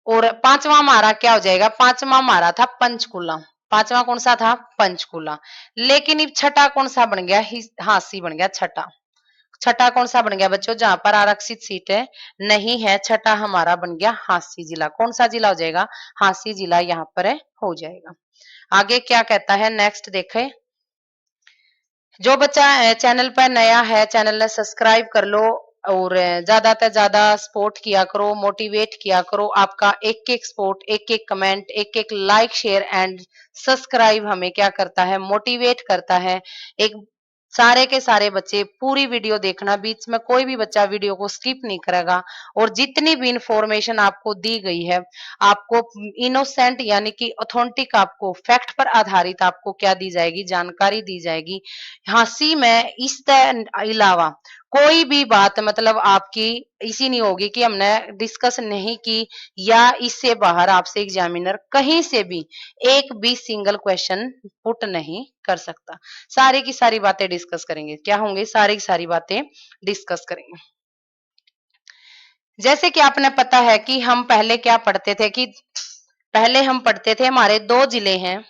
और पांचवा हमारा क्या हो जाएगा? पांचवा हमारा था पंचकुला। पांचवा कौन सा था? पंचकुला। लेकिन अब छठा कौन सा बन गया? हांसी बन गया छठा। छठा कौन सा बन गया बच्चों जहां पर आरक्षित सीट है नहीं है? छठा हमारा बन गया हांसी जिला। कौन सा जिला हो जाएगा? हांसी जिला यहाँ पर हो जाएगा। आगे क्या कहता है नेक्स्ट देखें। जो बच्चा चैनल पर नया है, चैनल ने सब्सक्राइब कर लो और ज्यादा से ज्यादा सपोर्ट किया करो, मोटिवेट किया करो। आपका एक एक सपोर्ट, एक एक कमेंट, एक एक लाइक शेयर एंड सब्सक्राइब हमें क्या करता है? मोटिवेट करता है। एक सारे के सारे बच्चे पूरी वीडियो देखना, बीच में कोई भी बच्चा वीडियो को स्किप नहीं करेगा। और जितनी भी इंफॉर्मेशन आपको दी गई है, आपको इनोसेंट यानी कि ऑथेंटिक, आपको फैक्ट पर आधारित आपको क्या दी जाएगी? जानकारी दी जाएगी। हंसी में इस अलावा कोई भी बात मतलब आपकी इसी नहीं होगी कि हमने डिस्कस नहीं की, या इससे बाहर आपसे एग्जामिनर कहीं से भी एक भी सिंगल क्वेश्चन पुट नहीं कर सकता। सारी की सारी बातें डिस्कस करेंगे। क्या होंगे? सारी की सारी बातें डिस्कस करेंगे। जैसे कि आपने पता है कि हम पहले क्या पढ़ते थे कि पहले हम पढ़ते थे हमारे 2 जिले हैं,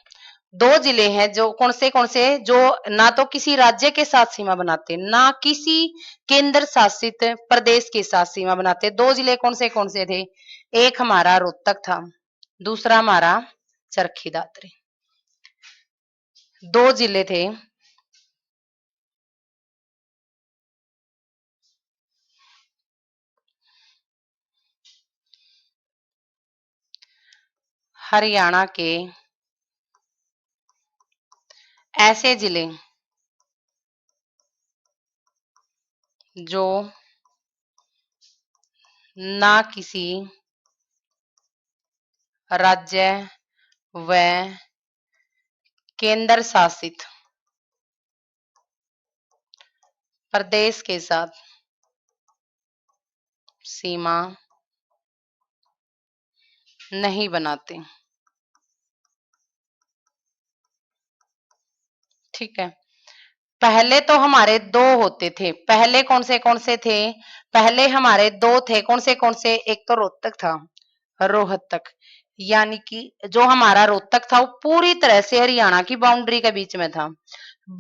2 जिले हैं जो कौन से जो ना तो किसी राज्य के साथ सीमा बनाते, ना किसी केंद्र शासित प्रदेश के साथ सीमा बनाते। 2 जिले कौन से थे? एक हमारा रोहतक था, दूसरा हमारा चरखी दादरी। 2 जिले थे। हरियाणा के ऐसे जिले जो ना किसी राज्य व केंद्र शासित प्रदेश के साथ सीमा नहीं बनाते। ठीक है, पहले तो हमारे दो होते थे। पहले कौन से थे? पहले हमारे दो थे। कौन से? एक तो रोहतक था, रोहतक, यानी कि जो हमारा रोहतक था वो पूरी तरह से हरियाणा की बाउंड्री के बीच में था।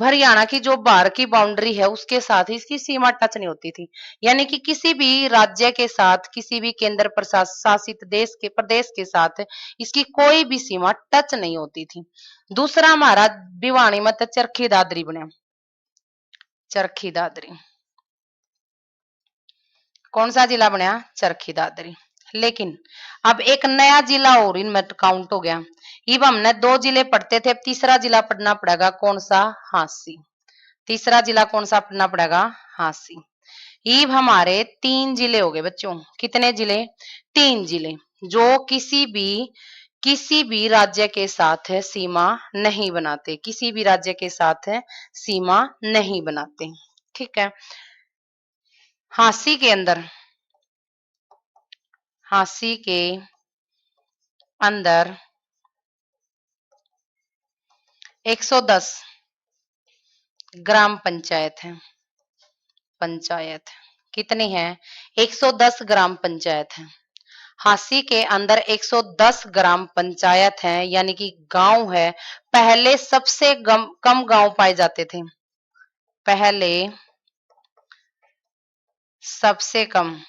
हरियाणा की जो बाहर की बाउंड्री है उसके साथ ही इसकी सीमा टच नहीं होती थी, यानी कि किसी भी राज्य के साथ, किसी भी केंद्र शासित देश के प्रदेश के साथ इसकी कोई भी सीमा टच नहीं होती थी। दूसरा हमारा भिवानी मत चरखी दादरी बने। चरखी दादरी कौन सा जिला बनया? चरखी दादरी। लेकिन अब एक नया जिला और इनमें काउंट हो गया। अब हमने दो जिले पढ़ते थे, अब तीसरा जिला पढ़ना पड़ेगा। कौन सा? हांसी। तीसरा जिला कौन सा पढ़ना पड़ेगा? हांसी। अब हमारे तीन जिले हो गए बच्चों। कितने जिले? तीन जिले, जो किसी भी राज्य के साथ सीमा नहीं बनाते, किसी भी राज्य के साथ सीमा नहीं बनाते। ठीक है, हांसी के अंदर, हांसी के अंदर 110 ग्राम पंचायत है। पंचायत कितनी है? 110 ग्राम पंचायत है। हांसी के अंदर 110 ग्राम पंचायत है, यानी कि गांव है। पहले सबसे कम गांव पाए जाते थे। पहले सबसे कम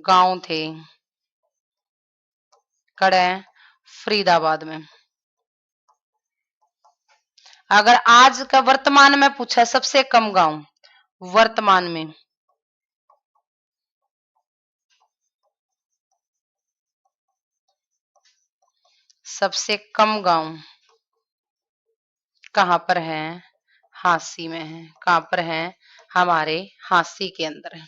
गांव थे कड़े फरीदाबाद में। अगर आज का वर्तमान में पूछा सबसे कम गांव वर्तमान में, सबसे कम गांव कहां पर है? हांसी में है। कहां पर है? हमारे हांसी के अंदर है।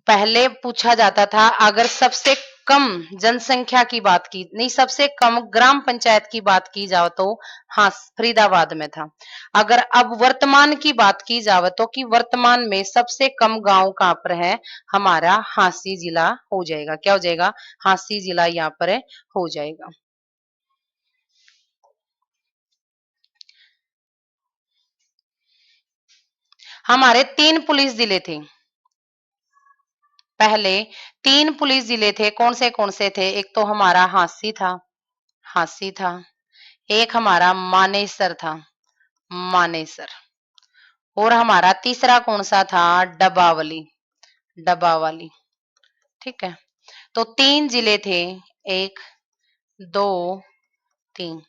पहले पूछा जाता था अगर सबसे कम जनसंख्या की बात की नहीं, सबसे कम ग्राम पंचायत की बात की जाए तो हाँ फरीदाबाद में था। अगर अब वर्तमान की बात की जाए तो कि वर्तमान में सबसे कम गांव कहां पर है? हमारा हांसी जिला हो जाएगा। क्या हो जाएगा? हांसी जिला यहाँ पर हो जाएगा। हमारे तीन पुलिस जिले थे। पहले तीन पुलिस जिले थे। कौन से थे? एक तो हमारा हांसी था, हांसी था। एक हमारा मानेसर था, मानेसर। और हमारा तीसरा कौन सा था? डबावली, डबावाली। ठीक है, तो तीन जिले थे। एक, दो, तीन।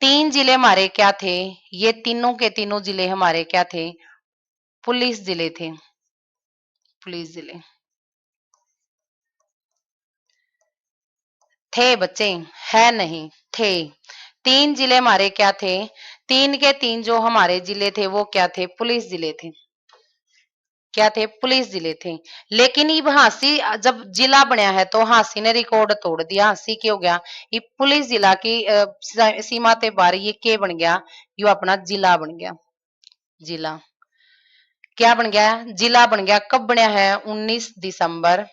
तीन जिले हमारे क्या थे? ये तीनों के तीनों जिले हमारे क्या थे? पुलिस जिले थे। पुलिस जिले थे बच्चे, है नहीं, थे। तीन जिले हमारे क्या थे? तीन के तीन जो हमारे जिले थे वो क्या थे? पुलिस जिले थे। क्या थे? पुलिस जिले थे। लेकिन अब हांसी जब जिला बनया है तो हांसी ने रिकॉर्ड तोड़ दिया। हांसी क्या हो गया? ये पुलिस जिला की सीमा ते बाहर ये के बन गया? यो अपना जिला बन गया। जिला क्या बन गया? जिला बन गया। कब बनया है? 19 दिसंबर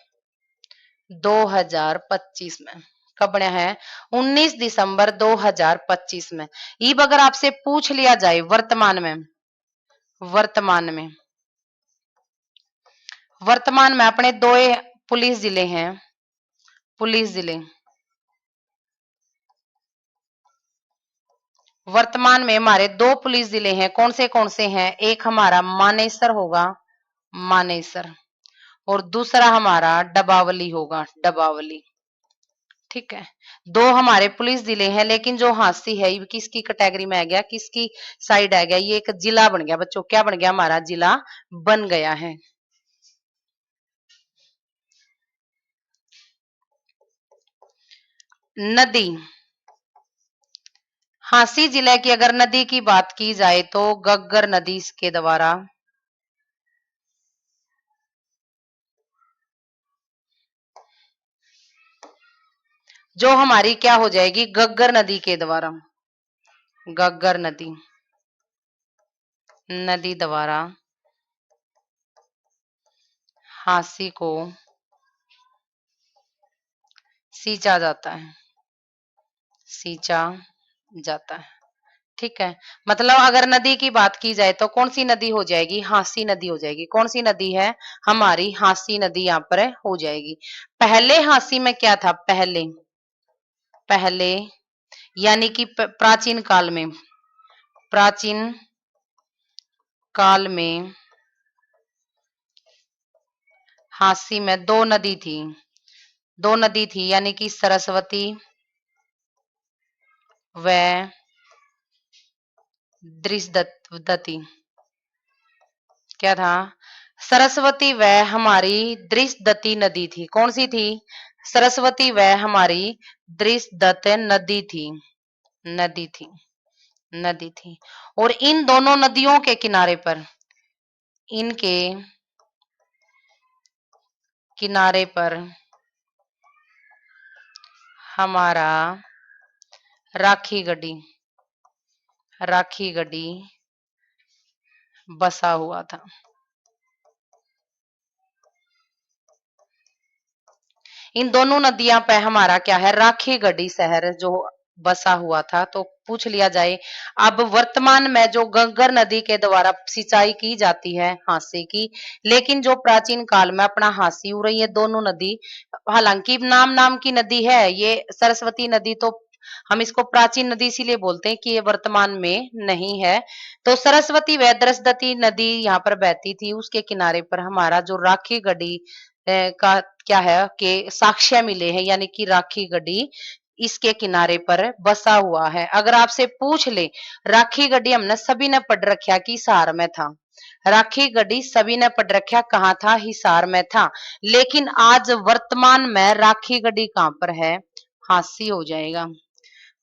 2025 में। कब बनया है? 19 दिसंबर 2025 में। अब अगर आपसे पूछ लिया जाए वर्तमान में, वर्तमान में, वर्तमान में अपने दो पुलिस जिले हैं। पुलिस जिले वर्तमान में हमारे दो पुलिस जिले हैं। कौन से हैं? एक हमारा मानेसर होगा, मानेसर, और दूसरा हमारा डबावली होगा, डबावली। ठीक है, दो हमारे पुलिस जिले हैं। लेकिन जो हांसी है ये किसकी कैटेगरी में आ गया? किसकी साइड आ गया? ये एक जिला बन गया बच्चों। क्या बन गया? हमारा जिला बन गया है। नदी, हांसी जिले की अगर नदी की बात की जाए तो गग्गर नदी इसके द्वारा, जो हमारी क्या हो जाएगी, गग्गर नदी के द्वारा, गग्गर नदी, नदी द्वारा हांसी को सींचा जाता है, सींचा जाता है। ठीक है, मतलब अगर नदी की बात की जाए तो कौन सी नदी हो जाएगी, हांसी नदी हो जाएगी। कौन सी नदी है, हमारी हांसी नदी यहाँ पर हो जाएगी। पहले हांसी में क्या था, पहले, पहले यानी कि प्राचीन काल में, प्राचीन काल में हांसी में दो नदी थी, दो नदी थी यानी कि सरस्वती व दृशदती। क्या था, सरस्वती व हमारी दृशदती नदी थी। कौन सी थी, सरस्वती व हमारी दृशदत्त नदी थी, नदी थी, नदी थी। और इन दोनों नदियों के किनारे पर, इनके किनारे पर हमारा राखी गढ़ी, राखी गढ़ी बसा हुआ था। इन दोनों नदियां पे हमारा क्या है, राखी गढ़ी शहर जो बसा हुआ था। तो पूछ लिया जाए, अब वर्तमान में जो गंगर नदी के द्वारा सिंचाई की जाती है हांसी की, लेकिन जो प्राचीन काल में अपना हांसी हो रही है दोनों नदी, हालांकि नाम नाम की नदी है ये सरस्वती नदी, तो हम इसको प्राचीन नदी इसीलिए बोलते हैं कि ये वर्तमान में नहीं है। तो सरस्वती व दृशदती नदी यहाँ पर बहती थी, उसके किनारे पर हमारा जो राखी गढ़ी का क्या है कि साक्ष्य मिले हैं, यानी कि राखी गढ़ी इसके किनारे पर बसा हुआ है। अगर आपसे पूछ ले, राखी गढ़ी हमने सभी ने पढ़ रखा कि हिसार में था, राखी गढ़ी सभी ने पढ़ रखा कहाँ था, हिसार में था। लेकिन आज वर्तमान में राखी गढ़ी कहाँ पर है, हांसी हो जाएगा।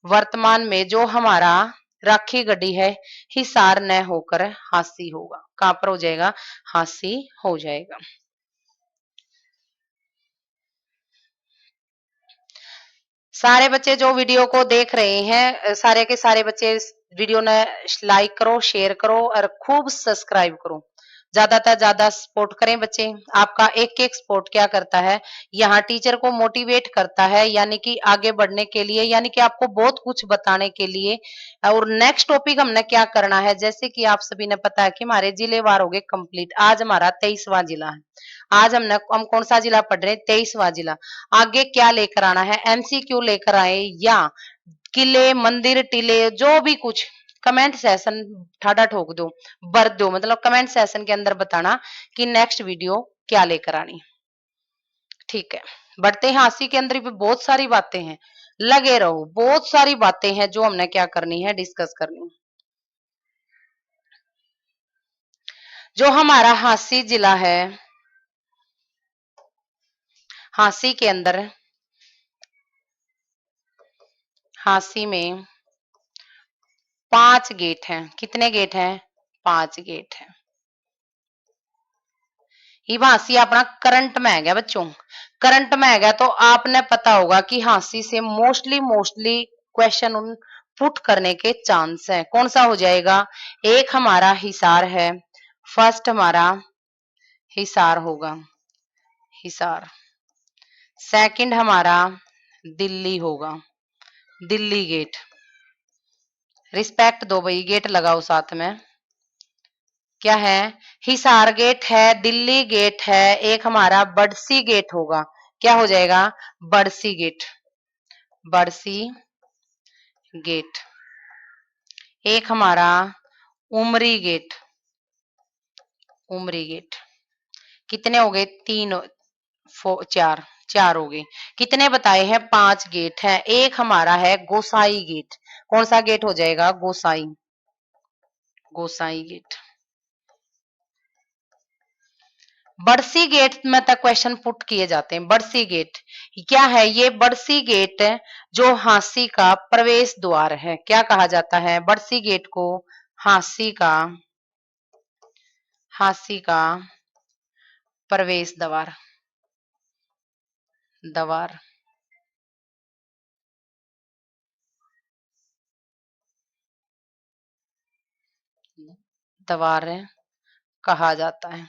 वर्तमान में जो हमारा राखी गढ़ी है हिसार न होकर हांसी होगा, कहां पर हो जाएगा, हांसी हो जाएगा। सारे बच्चे जो वीडियो को देख रहे हैं, सारे के सारे बच्चे वीडियो ने लाइक करो, शेयर करो और खूब सब्सक्राइब करो, ज्यादा से ज्यादा सपोर्ट करें बच्चे। आपका एक एक सपोर्ट क्या करता है, यहाँ टीचर को मोटिवेट करता है, यानी कि आगे बढ़ने के लिए, यानी कि आपको बहुत कुछ बताने के लिए। और नेक्स्ट टॉपिक हमने क्या करना है, जैसे कि आप सभी ने पता है कि हमारे जिलेवार हो गए कंप्लीट। आज हमारा 23वां जिला है। आज हम कौन सा जिला पढ़ रहे हैं, 23वां जिला। आगे क्या लेकर आना है, एमसीक्यू लेकर आए या किले मंदिर टीले जो भी कुछ, कमेंट सेशन ठाडा ठोक दो, भर दो, मतलब कमेंट सेशन के अंदर बताना कि नेक्स्ट वीडियो क्या लेकर आनी। ठीक है, बढ़ते हैं। हांसी के अंदर भी बहुत सारी बातें हैं, लगे रहो, बहुत सारी बातें हैं जो हमने क्या करनी है, डिस्कस करनी है। जो हमारा हांसी जिला है, हांसी के अंदर, हांसी में 5 गेट हैं। कितने गेट हैं, 5 गेट हैं। ये हांसी अपना करंट में है गया बच्चों, करंट में है गया। तो आपने पता होगा कि हांसी से मोस्टली मोस्टली क्वेश्चन उन पुट करने के चांस है। कौन सा हो जाएगा, एक हमारा हिसार है, फर्स्ट हमारा हिसार होगा, हिसार। सेकंड हमारा दिल्ली होगा, दिल्ली गेट। रिस्पेक्ट दो भाई, गेट लगाओ साथ में। क्या है, हिसार गेट है, दिल्ली गेट है, एक हमारा बड़सी गेट होगा। क्या हो जाएगा, बड़सी गेट, बड़सी गेट। एक हमारा उमरी गेट, उमरी गेट। कितने हो गए, तीन, चार, चार हो गए। कितने बताए हैं, 5 गेट है। एक हमारा है गोसाई गेट। कौन सा गेट हो जाएगा, गोसाई, गोसाई गेट। बड़सी गेट में तक क्वेश्चन पुट किए जाते हैं। बड़सी गेट क्या है? ये बड़सी गेट जो हांसी का प्रवेश द्वार है, क्या कहा जाता है? बड़सी गेट को हांसी का प्रवेश द्वार द्वार द्वार कहा जाता है।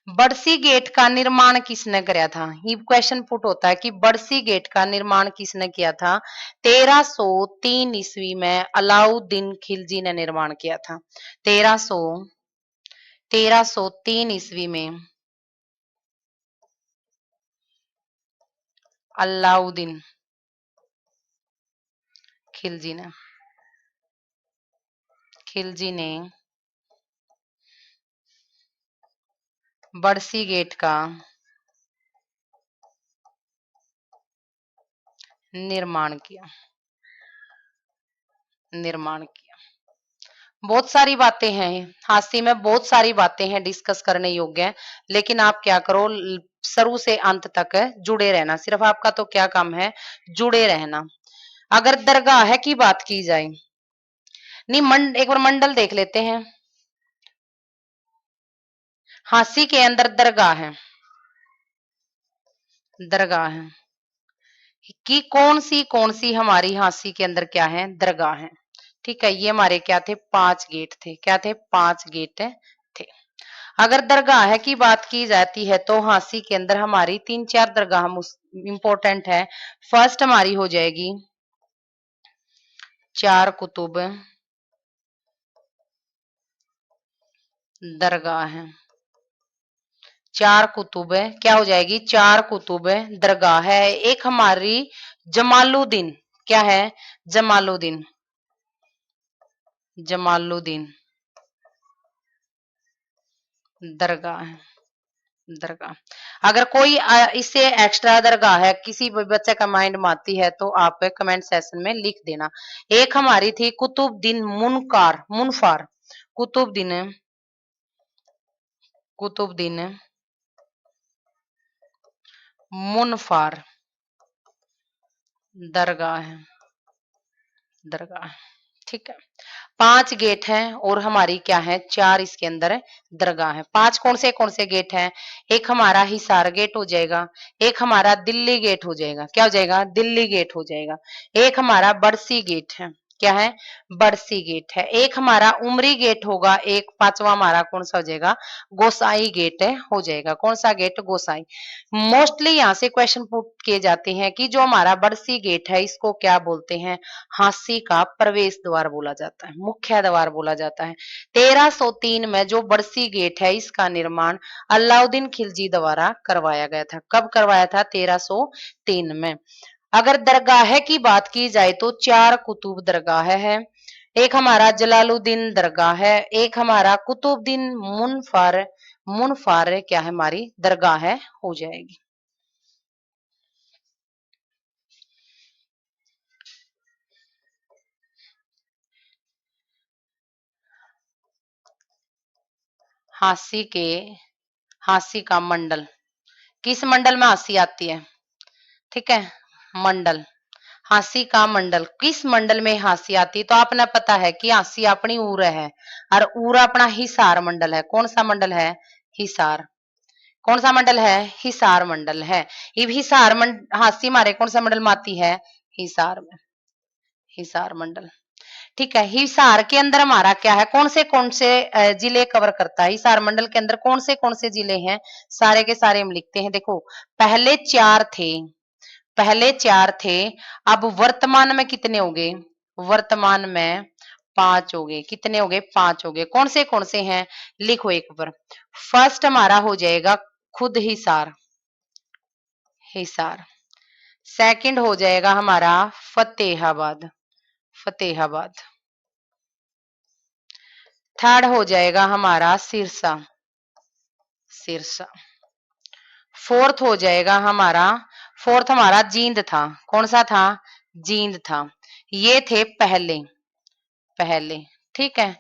बड़सी गेट का निर्माण किसने कराया था? ये क्वेश्चन पुट होता है कि बड़सी गेट का निर्माण किसने किया था? 1303 ईस्वी में अलाउद्दीन खिलजी ने निर्माण किया था। 1303 ईस्वी में अलाउद्दीन खिलजी ने बड़सी गेट का निर्माण किया। बहुत सारी बातें हैं हांसी में, बहुत सारी बातें हैं डिस्कस करने योग्य, लेकिन आप क्या करो, शुरू से अंत तक जुड़े रहना। सिर्फ आपका तो क्या काम है? जुड़े रहना। अगर दरगाह की बात की जाए, नहीं एक बार मंडल देख लेते हैं। हांसी के अंदर दरगाह है कि कौन सी हमारी हांसी के अंदर क्या है? दरगाह है। ठीक है, ये हमारे क्या थे? 5 गेट थे। क्या थे? 5 गेट थे। अगर दरगाह की बात की जाती है तो हांसी के अंदर हमारी 3-4 दरगाह इंपॉर्टेंट है। फर्स्ट हमारी हो जाएगी चार कुतुब दरगाह है। चार कुतुब क्या हो जाएगी? चार कुतुब दरगाह है। एक हमारी जमालुद्दीन, क्या है? जमालुद्दीन दरगाह है। अगर कोई इससे एक्स्ट्रा दरगाह है, किसी भी बच्चे का माइंड में आती है तो आप कमेंट सेक्शन में लिख देना। एक हमारी थी कुतुबुद्दीन मुनफार कुतुबुद्दीन मुनफार दरगाह ठीक है। 5 गेट हैं और हमारी क्या है? 4 इसके अंदर दरगाह है। 5 कौन से गेट हैं? एक हमारा हिसार गेट हो जाएगा, एक हमारा दिल्ली गेट हो जाएगा। क्या हो जाएगा? दिल्ली गेट हो जाएगा। एक हमारा बड़सी गेट है। क्या है? बड़सी गेट है। एक हमारा उमरी गेट होगा। एक पांचवा हमारा कौन सा हो जाएगा? गोसाई गेट हो जाएगा। कौन सा गेट? गोसाई। मोस्टली यहाँ से क्वेश्चन पुट किए जाते हैं कि जो हमारा बड़सी गेट है इसको क्या बोलते हैं? हांसी का प्रवेश द्वार बोला जाता है, मुख्य द्वार बोला जाता है। 1303 में जो बड़सी गेट है इसका निर्माण अलाउद्दीन खिलजी द्वारा करवाया गया था। कब करवाया था? 1303 में। अगर दरगाह की बात की जाए तो 4 कुतुब दरगाह है। एक हमारा जलालुद्दीन दरगाह है, एक हमारा कुतुबुद्दीन मुनफार क्या है? हमारी दरगाह है हो जाएगी। हांसी का मंडल, किस मंडल में हांसी आती है? ठीक है, मंडल। हांसी का मंडल किस मंडल में हांसी आती है? तो आपने पता है कि हांसी अपनी उर है और उर अपना हिसार मंडल है। कौन सा मंडल है? हिसार। कौन सा मंडल है? हिसार मंडल है। ये हांसी मारे कौन सा मंडल में आती है? हिसार में, हिसार मंडल। ठीक है, हिसार के अंदर हमारा क्या है? कौन से जिले कवर करता है? हिसार मंडल के अंदर कौन से जिले हैं? सारे के सारे हम लिखते हैं। देखो, पहले 4 थे, अब वर्तमान में कितने हो गए? वर्तमान में 5 हो गए। कितने हो गए? 5 हो गए। कौन से हैं? लिखो एक बार। फर्स्ट हमारा हो जाएगा खुद हिसार। सेकंड हो जाएगा हमारा फतेहाबाद। थर्ड हो जाएगा हमारा सिरसा। फोर्थ हो जाएगा हमारा जींद था। कौन सा था? जींद था। ये थे पहले। ठीक है,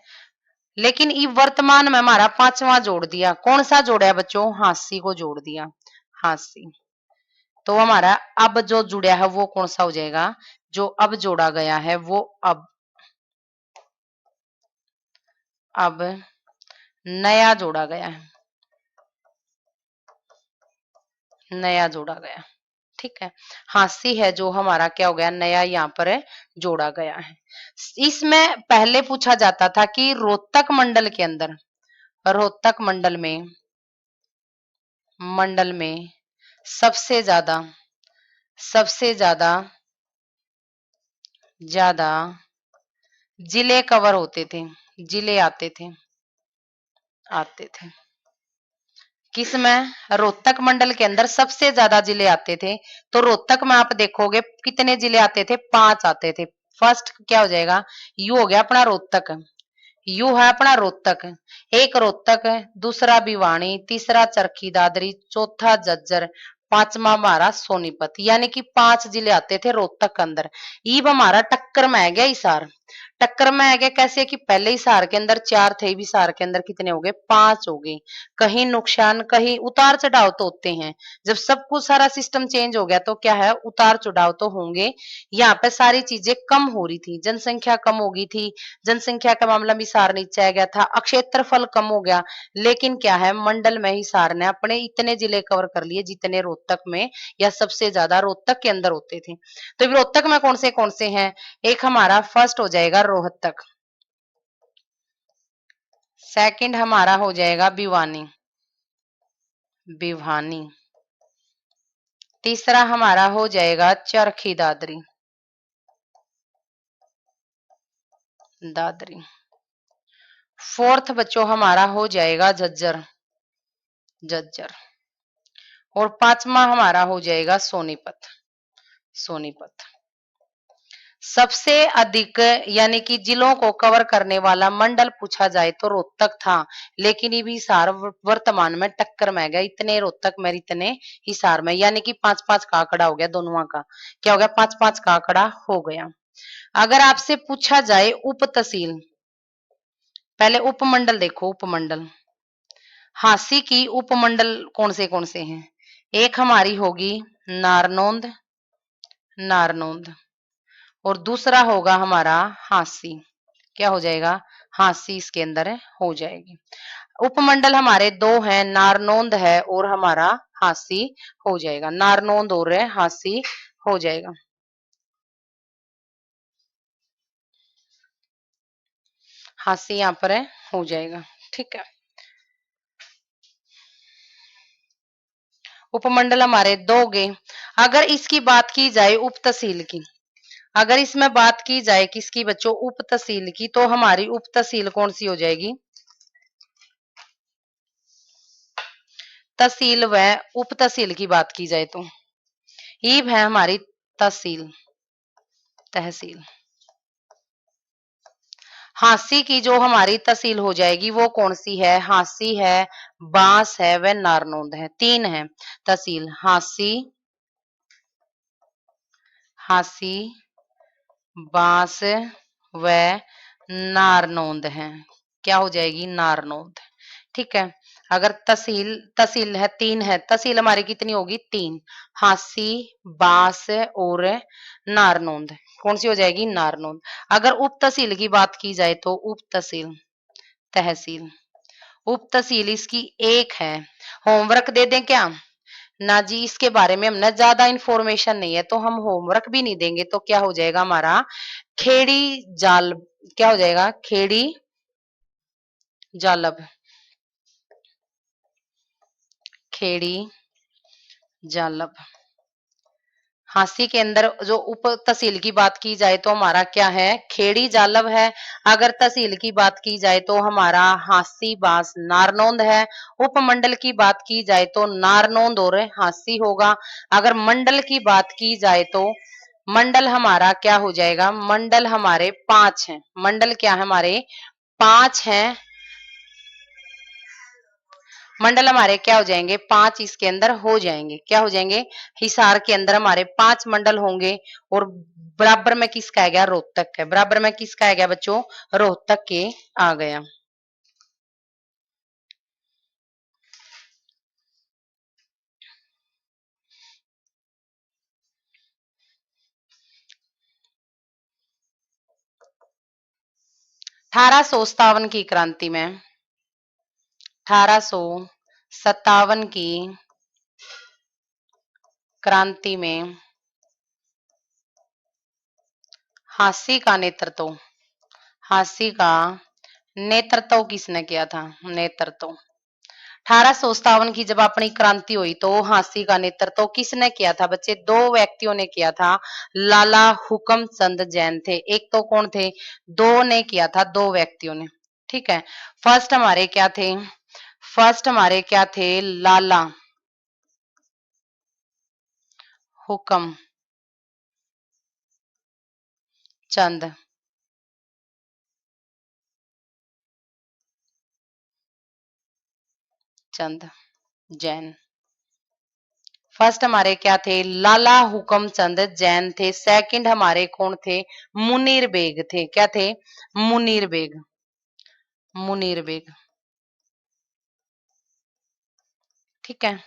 लेकिन ये वर्तमान में हमारा पांचवा जोड़ दिया, कौन सा जोड़ा है बच्चों? हांसी को जोड़ दिया, हांसी। तो हमारा अब जो जुड़ा है वो कौन सा हो जाएगा? जो अब जोड़ा गया है वो अब नया जोड़ा गया है, नया जोड़ा गया। ठीक है, हांसी है जो हमारा क्या हो गया? नया यहाँ पर जोड़ा गया है। इसमें पहले पूछा जाता था कि रोहतक मंडल के अंदर, रोहतक मंडल में सबसे ज्यादा ज्यादा जिले कवर होते थे, जिले आते थे किसमें? रोहतक मंडल के अंदर सबसे ज्यादा जिले आते थे। तो रोहतक में आप देखोगे कितने जिले आते थे? 5 आते थे। फर्स्ट क्या हो जाएगा? यू हो गया अपना रोहतक, यू है अपना रोहतक, एक रोहतक, दूसरा भिवानी, तीसरा चरखी दादरी, चौथा झज्जर, पांचवा हमारा सोनीपत, यानी कि 5 जिले आते थे रोहतक के अंदर। ईब हमारा टक्कर में आ गया हिसार, टक्कर में आ गया कैसे? कि पहले हिसार के अंदर 4 थे, हिसार के अंदर कितने हो गए? 5 हो गए। कहीं नुकसान, कहीं उतार चढ़ाव तो होते हैं। जब सब कुछ सारा सिस्टम चेंज हो गया तो क्या है? उतार चढ़ाव तो होंगे। यहाँ पे सारी चीजें कम हो रही थी, जनसंख्या कम हो गई थी, जनसंख्या का मामला में हिसार नीचे आ गया था, क्षेत्रफल कम हो गया। लेकिन क्या है? मंडल में हिसार ने अपने इतने जिले कवर कर लिए जितने रोहतक में, या सबसे ज्यादा रोहतक के अंदर होते थे। तो रोहतक में कौन से हैं? एक हमारा फर्स्ट हो जाएगा रोहतक, सेकंड हमारा हो जाएगा भिवानी, भिवानी, तीसरा हमारा हो जाएगा चरखी दादरी, दादरी, फोर्थ बच्चों हमारा हो जाएगा झज्जर, झज्जर, और पांचवा हमारा हो जाएगा सोनीपत, सोनीपत। सबसे अधिक यानी कि जिलों को कवर करने वाला मंडल पूछा जाए तो रोहतक था, लेकिन ये भी हिसार वर्तमान में टक्कर में गया, इतने रोहतक में इतने हिसार में, यानी कि 5-5 का आंकड़ा हो गया दोनों का। क्या हो गया? 5-5 का आंकड़ा हो गया। अगर आपसे पूछा जाए उप तहसील, पहले उपमंडल देखो, उपमंडल हांसी की उपमंडल कौन से हैं? एक हमारी होगी नारनौंद, नारनौंद, और दूसरा होगा हमारा हांसी। क्या हो जाएगा? हांसी इसके अंदर हो जाएगी। उपमंडल हमारे 2 हैं, नारनौंद है और हमारा हांसी हो जाएगा, नारनौंद और हांसी हो जाएगा। हांसी यहाँ पर हो जाएगा। ठीक है, उपमंडल हमारे 2 गए। अगर इसकी बात की जाए उप तहसील की, अगर इसमें बात की जाए किसकी बच्चों? उप तहसील की, तो हमारी उप तहसील कौन सी हो जाएगी? तहसील व उप तहसील की बात की जाए तो ईब है हमारी तहसील, तहसील। हांसी की जो हमारी तहसील हो जाएगी वो कौन सी है? हांसी है, बांस है व नारनौंद है, 3 है तहसील। हांसी, हांसी, बांस व नारनौंद है। क्या हो जाएगी? नारनौंद। ठीक है, अगर तहसील, तहसील है 3 है, तहसील हमारी कितनी होगी? 3, हांसी, बांस और नारनौंद, कौन सी हो जाएगी? नारनौंद। अगर उप तहसील की बात की जाए तो उप तहसील, तहसील, उप तहसील इसकी 1 है। होमवर्क दे दें क्या? ना जी, इसके बारे में हमने ज्यादा इंफॉर्मेशन नहीं है तो हम होमवर्क भी नहीं देंगे। तो क्या हो जाएगा हमारा? खेड़ी जाल, क्या हो जाएगा? खेड़ी जालब, खेड़ी जालब। हांसी के अंदर जो उप तहसील की बात की जाए तो हमारा क्या है? खेड़ी जालब है। अगर तहसील की बात की जाए तो हमारा हांसी, बांस, नारनौंद है। उपमंडल की बात की जाए तो नारनौंद और हांसी होगा। अगर मंडल की बात की जाए तो मंडल हमारा क्या हो जाएगा? मंडल हमारे 5 हैं, मंडल क्या है हमारे? 5 हैं, मंडल हमारे क्या हो जाएंगे? 5 इसके अंदर हो जाएंगे। क्या हो जाएंगे? हिसार के अंदर हमारे 5 मंडल होंगे। और बराबर में किसका आ गया? रोहतक है। बराबर में किसका आ गया बच्चों? रोहतक के आ गया। 1857 की क्रांति में, 1857 की क्रांति में हांसी का नेतृत्व, हांसी का नेतृत्व किसने किया था? नेतृत्व 1857 की जब अपनी क्रांति हुई तो हांसी का नेतृत्व किसने किया था बच्चे? दो व्यक्तियों ने किया था। लाला हुक्मचंद जैन थे। एक तो कौन थे? दो ने किया था, दो व्यक्तियों ने। ठीक है। फर्स्ट हमारे क्या थे? फर्स्ट हमारे क्या थे? लाला हुक्म चंद चंद जैन। फर्स्ट हमारे क्या थे? लाला हुक्मचंद जैन थे। सेकंड हमारे कौन थे? मुनीर बेग थे। क्या थे? मुनीर बेग। मुनीर बेग। ठीक है।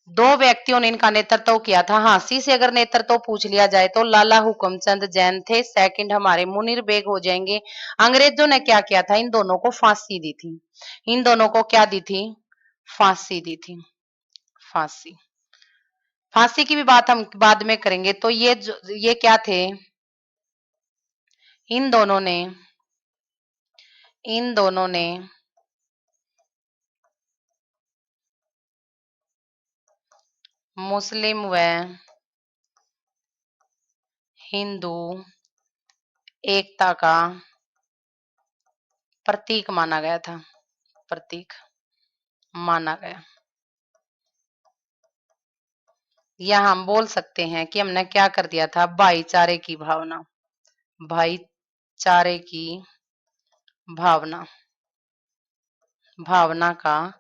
दो व्यक्तियों ने इनका नेतृत्व किया था। हांसी से अगर नेतृत्व पूछ लिया जाए तो लाला हुक्मचंद जैन थे। सेकंड हमारे मुनीर बेग हो जाएंगे। अंग्रेजों ने क्या किया था? इन दोनों को फांसी दी थी। इन दोनों को क्या दी थी? फांसी दी थी। फांसी। फांसी की भी बात हम बाद में करेंगे। तो ये क्या थे? इन दोनों ने इन दोनों ने मुस्लिम व हिंदू एकता का प्रतीक माना गया था। प्रतीक माना गया। या हम बोल सकते हैं कि हमने क्या कर दिया था? भाईचारे की भावना, भाईचारे की भावना, भावना का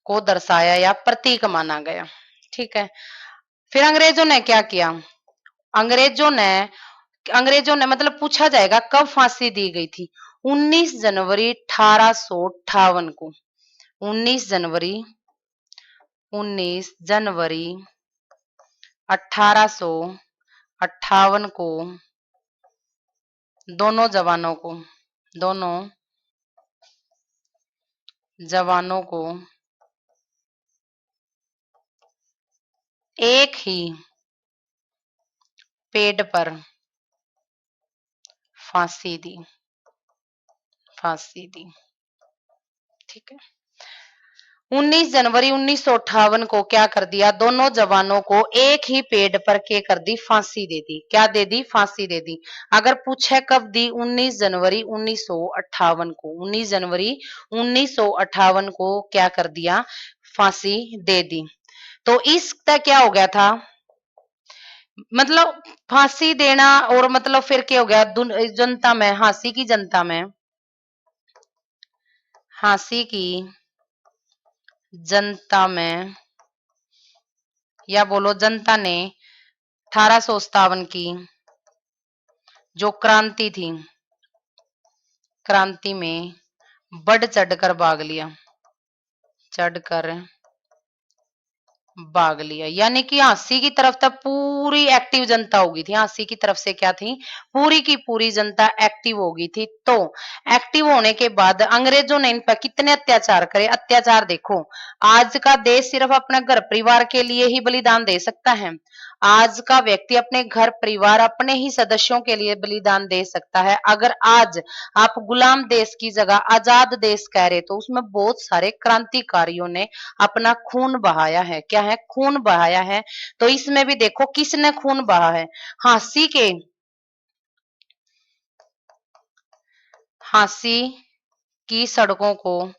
को दर्शाया या प्रतीक माना गया। ठीक है। फिर अंग्रेजों ने क्या किया? अंग्रेजों ने मतलब पूछा जाएगा कब फांसी दी गई थी? 19 जनवरी 1858 को। 19 जनवरी 1858 को दोनों जवानों को एक ही पेड़ पर फांसी दी। फांसी दी। ठीक है। 19 जनवरी 1958 को क्या कर दिया? दोनों जवानों को एक ही पेड़ पर के कर दी? फांसी दे दी। क्या दे दी? फांसी दे दी। अगर पूछे कब दी? 19 जनवरी 1958 को। 19 जनवरी 1958 को क्या कर दिया? फांसी दे दी। तो इसका क्या हो गया था? मतलब फांसी देना और मतलब फिर क्या हो गया? जनता में, हांसी की जनता में, हांसी की जनता में या बोलो जनता ने 1857 की जो क्रांति थी, क्रांति में बढ़ चढ़कर भाग लिया। चढ़कर भाग लिया यानी कि हांसी की तरफ तक पूरी एक्टिव जनता होगी थी। हांसी की तरफ से क्या थी? पूरी की पूरी जनता एक्टिव होगी थी। तो एक्टिव होने के बाद अंग्रेजों ने इन पर कितने अत्याचार करे? अत्याचार देखो, आज का देश सिर्फ अपना घर परिवार के लिए ही बलिदान दे सकता है। आज का व्यक्ति अपने घर परिवार अपने ही सदस्यों के लिए बलिदान दे सकता है। अगर आज आप गुलाम देश की जगह आजाद देश कह रहे तो उसमें बहुत सारे क्रांतिकारियों ने अपना खून बहाया है। क्या है? खून बहाया है। तो इसमें भी देखो किसने खून बहा है? हांसी के, हांसी की सड़कों को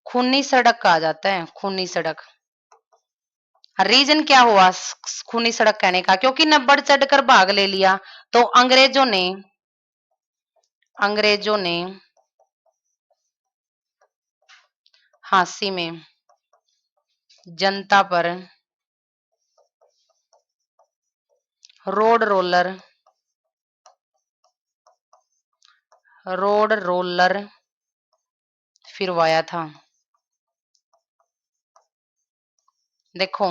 खूनी सड़क कहा जाता है। खूनी सड़क। रीजन क्या हुआ खूनी सड़क कहने का? क्योंकि न बढ़ चढ़कर भाग ले लिया। तो अंग्रेजों ने हांसी में जनता पर रोड रोलर रोड रोलर फिरवाया था। देखो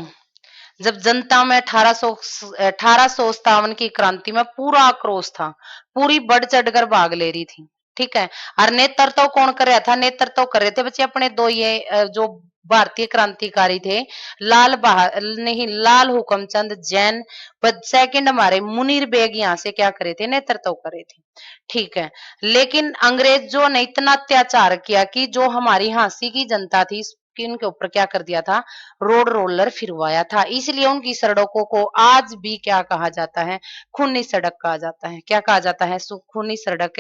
जब जनता में 1857 की क्रांति में पूरा आक्रोश था, पूरी बढ़ चढ़कर भाग ले रही थी। ठीक है। और नेतृत्व कौन कर रहा था? नेतृत्व कर रहे थे बच्चे अपने दो ये जो भारतीय क्रांतिकारी थे, लाल हुकमचंद जैन, सेकंड हमारे मुनीर बेग यहाँ से क्या करे थे? नेतृत्व करे थे। ठीक है। लेकिन अंग्रेजों ने इतना अत्याचार किया कि जो हमारी झांसी की जनता थी इनके ऊपर क्या कर दिया था? रोड रोलर फिरवाया था। इसलिए उनकी सड़कों को आज भी क्या कहा जाता है? खूनी सड़क कहा जाता है। क्या कहा जाता है? खूनी सड़क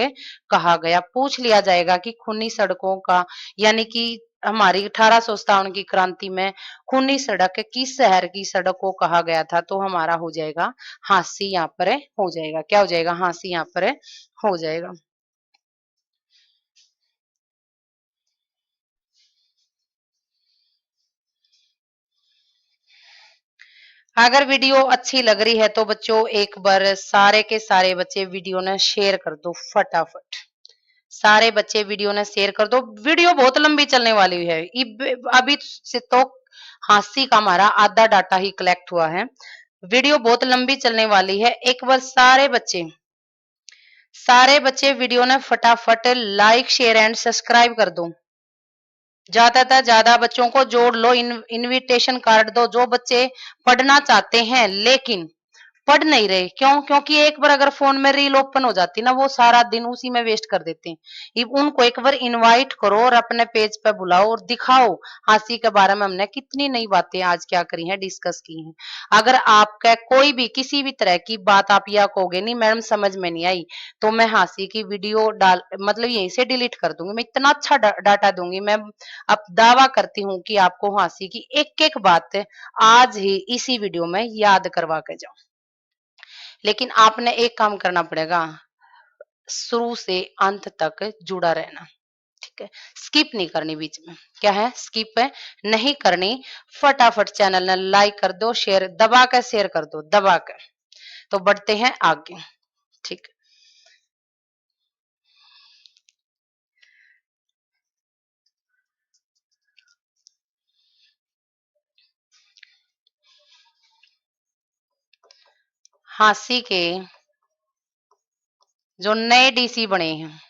कहा गया। पूछ लिया जाएगा कि खूनी सड़कों का यानी कि हमारी 1857 की क्रांति में खूनी सड़क किस शहर की सड़क को कहा गया था? तो हमारा हो जाएगा झांसी। यहाँ पर हो जाएगा, क्या हो जाएगा? झांसी यहाँ पर हो जाएगा। अगर वीडियो अच्छी लग रही है तो बच्चों एक बार सारे के सारे बच्चे वीडियो ने शेयर कर दो फटाफट। सारे बच्चे वीडियो ने शेयर कर दो। वीडियो बहुत लंबी चलने वाली है। अभी से तो हांसी का हमारा आधा डाटा ही कलेक्ट हुआ है। वीडियो बहुत लंबी चलने वाली है। एक बार सारे बच्चे वीडियो ने फटाफट लाइक शेयर एंड सब्सक्राइब कर दो। ज्यादा से ज्यादा बच्चों को जोड़ लो, इनविटेशन कार्ड दो। जो बच्चे पढ़ना चाहते हैं लेकिन पढ़ नहीं रहे, क्यों? क्योंकि एक बार अगर फोन में रील ओपन हो जाती ना, वो सारा दिन उसी में वेस्ट कर देते हैं। उनको एक बार इनवाइट करो और अपने पेज पे बुलाओ और दिखाओ हांसी के बारे में हमने कितनी नई बातें आज क्या करी हैं, डिस्कस की हैं। अगर आपका कोई भी किसी भी तरह की बात आप यह कहोगे नहीं मैडम समझ में नहीं आई, तो मैं हांसी की वीडियो डाल मतलब यहीं से डिलीट कर दूंगी। मैं इतना अच्छा डाटा दूंगी। मैं अब दावा करती हूँ कि आपको हांसी की एक एक बात आज ही इसी वीडियो में याद करवा के जाऊं। लेकिन आपने एक काम करना पड़ेगा, शुरू से अंत तक जुड़ा रहना। ठीक है। स्किप नहीं करनी बीच में। क्या है? स्किप है नहीं करनी। फटाफट चैनल ने लाइक कर दो, शेयर दबा कर शेयर कर दो, दबा कर। तो बढ़ते हैं आगे। ठीक। हांसी के जो नए डीसी बने हैं,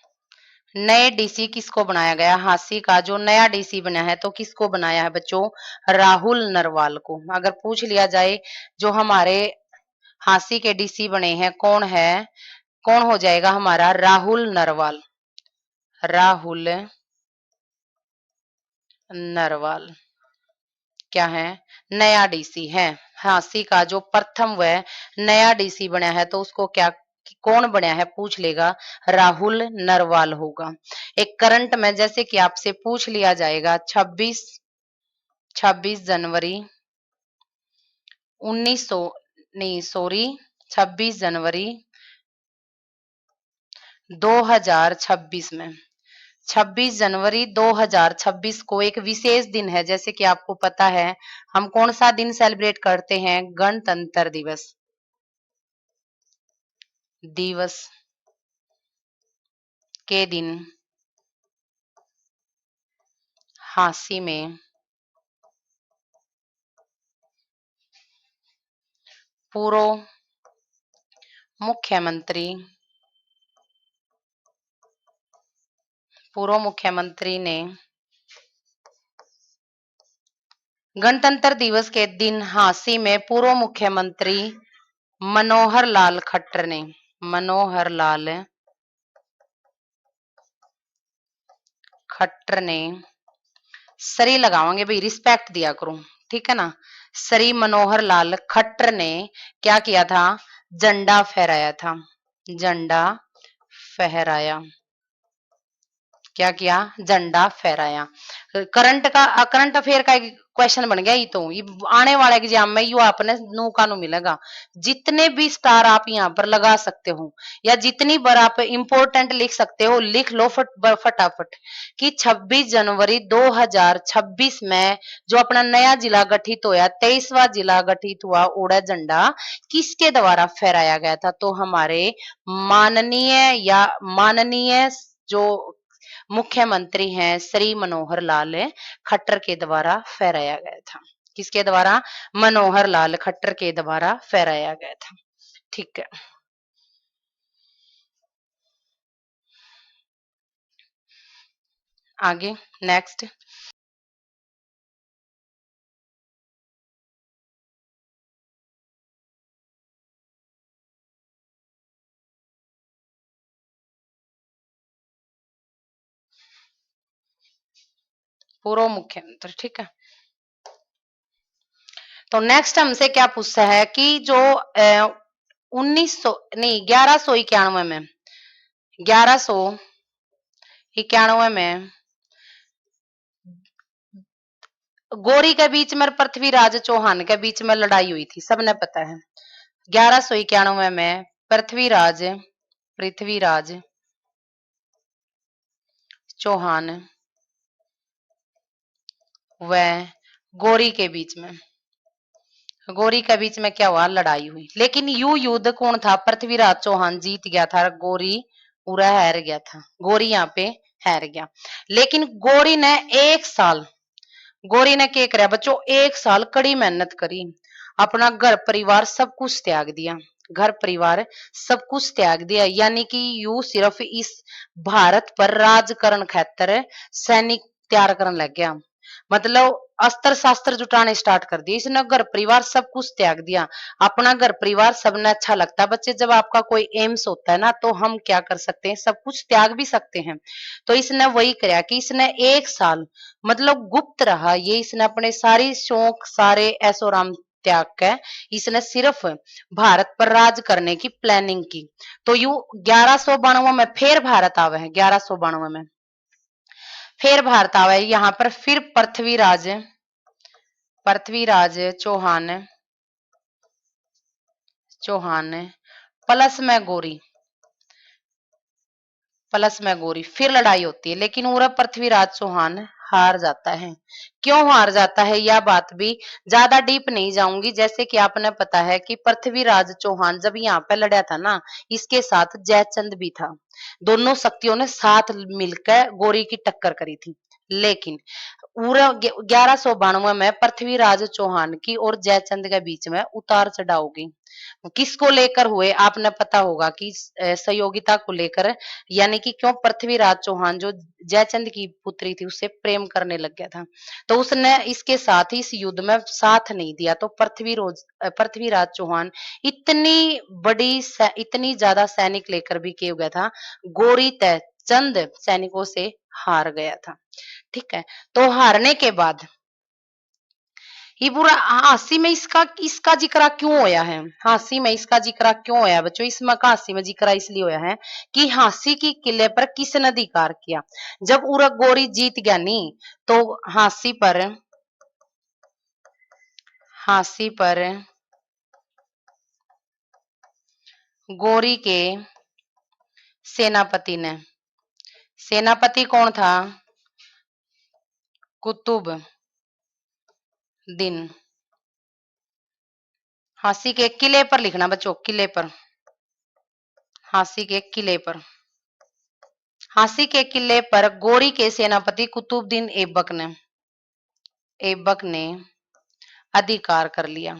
नए डीसी किसको बनाया गया? हांसी का जो नया डीसी बना है तो किसको बनाया है बच्चों? राहुल नरवाल को। अगर पूछ लिया जाए जो हमारे हांसी के डीसी बने हैं कौन है? कौन हो जाएगा हमारा? राहुल नरवाल। राहुल नरवाल क्या है? नया डीसी है। हांसी का जो प्रथम वह नया डीसी बना है तो उसको क्या कौन बना है? पूछ लेगा राहुल नरवाल होगा। एक करंट में जैसे कि आपसे पूछ लिया जाएगा 26 जनवरी 1900 नहीं सॉरी 26 जनवरी 2026 में 26 जनवरी 2026 को एक विशेष दिन है। जैसे कि आपको पता है हम कौन सा दिन सेलिब्रेट करते हैं? गणतंत्र दिवस। दिवस के दिन हांसी में पूर्व मुख्यमंत्री ने गणतंत्र दिवस के दिन हांसी में पूर्व मुख्यमंत्री मनोहर लाल खट्टर ने सरी लगावांगे भाई, रिस्पेक्ट दिया करो। ठीक है ना? श्री मनोहर लाल खट्टर ने क्या किया था? झंडा फहराया था। झंडा फहराया। क्या किया? झंडा फहराया। करंट अफेयर का एक क्वेश्चन बन गया। ये तो ये आने वाले एग्जाम में यू आपने नो का नो मिलेगा। जितने भी स्टार आप यहाँ पर लगा सकते हो या जितनी बार आप इंपोर्टेंट लिख सकते हो लिख लो फटाफट कि 26 जनवरी 2026 में जो अपना नया जिला गठित होया 23वां जिला गठित हुआ उड़ा झंडा किसके द्वारा फहराया गया था? तो हमारे माननीय जो मुख्यमंत्री हैं श्री मनोहर लाल खट्टर के द्वारा फहराया गया था। किसके द्वारा? मनोहर लाल खट्टर के द्वारा फहराया गया था। ठीक है, आगे नेक्स्ट। पूर्व मुख्यमंत्री, ठीक है। तो नेक्स्ट हमसे क्या पूछता है कि जो 1900 नहीं 1191 में 1191 में गोरी के बीच में पृथ्वीराज चौहान के बीच में लड़ाई हुई थी, सबने पता है। 1191 में पृथ्वीराज चौहान व गोरी के बीच में क्या हुआ? लड़ाई हुई। लेकिन यू युद्ध कौन था? पृथ्वीराज चौहान जीत गया था, गोरी पूरा हार गया था। गोरी यहाँ पे हार गया। लेकिन गोरी ने क्या कराया बच्चों? 1 साल कड़ी मेहनत करी, अपना घर परिवार सब कुछ त्याग दिया। घर परिवार सब कुछ त्याग दिया, यानी कि यू सिर्फ इस भारत पर राज करन खातर सैनिक तैयार करने लग गया। मतलब अस्त्र शास्त्र जुटाने स्टार्ट कर दिए इसने। घर परिवार सब कुछ त्याग दिया। अपना घर परिवार सबने अच्छा लगता है बच्चे, जब आपका कोई एम्स होता है ना, तो हम क्या कर सकते हैं? सब कुछ त्याग भी सकते हैं। तो इसने वही कराया कि इसने 1 साल मतलब गुप्त रहा ये। इसने अपने सारी शौक, सारे ऐशो आराम त्याग के इसने सिर्फ भारत पर राज करने की प्लानिंग की। तो यू 1192 में फिर भारत आवे है। 1192 में फिर भारत आवे यहाँ पर। फिर पृथ्वीराज चौहान प्लस में गोरी फिर लड़ाई होती है। लेकिन पूरा पृथ्वीराज चौहान हार जाता है। क्यों हार जाता है? यह बात भी ज्यादा डीप नहीं जाऊंगी। जैसे कि आपने पता है कि पृथ्वीराज चौहान जब यहाँ पे लड़ा था ना, इसके साथ जयचंद भी था। दोनों शक्तियों ने साथ मिलकर गोरी की टक्कर करी थी। लेकिन पूरा 1192 में पृथ्वीराज चौहान की और जयचंद के बीच में उतार चढ़ाव हुई। किसको लेकर हुए? आपने पता होगा कि सहयोगिता को लेकर। यानी कि क्यों? पृथ्वीराज चौहान जो जयचंद की पुत्री थी उससे प्रेम करने लग गया था, तो उसने इसके साथ ही इस युद्ध में साथ नहीं दिया। तो पृथ्वीराज चौहान इतनी ज्यादा सैनिक लेकर भी क्या हो गया था? गोरी तय चंद सैनिकों से हार गया था। ठीक है, तो हारने के बाद ये पूरा हांसी में इसका जिक्र क्यों होया है? हांसी में इसका जिक्र क्यों होया बच्चों? इसमें का हांसी में जिक्र इसलिए होया है कि हांसी की किले पर किसने अधिकार किया? जब उरा गोरी जीत गया नी, तो हांसी पर गोरी के सेनापति कौन था? कुतुब दिन। हांसी के किले पर लिखना बच्चों, किले पर। हांसी के किले पर गोरी के सेनापति कुतुबुद्दीन ऐबक ने अधिकार कर लिया।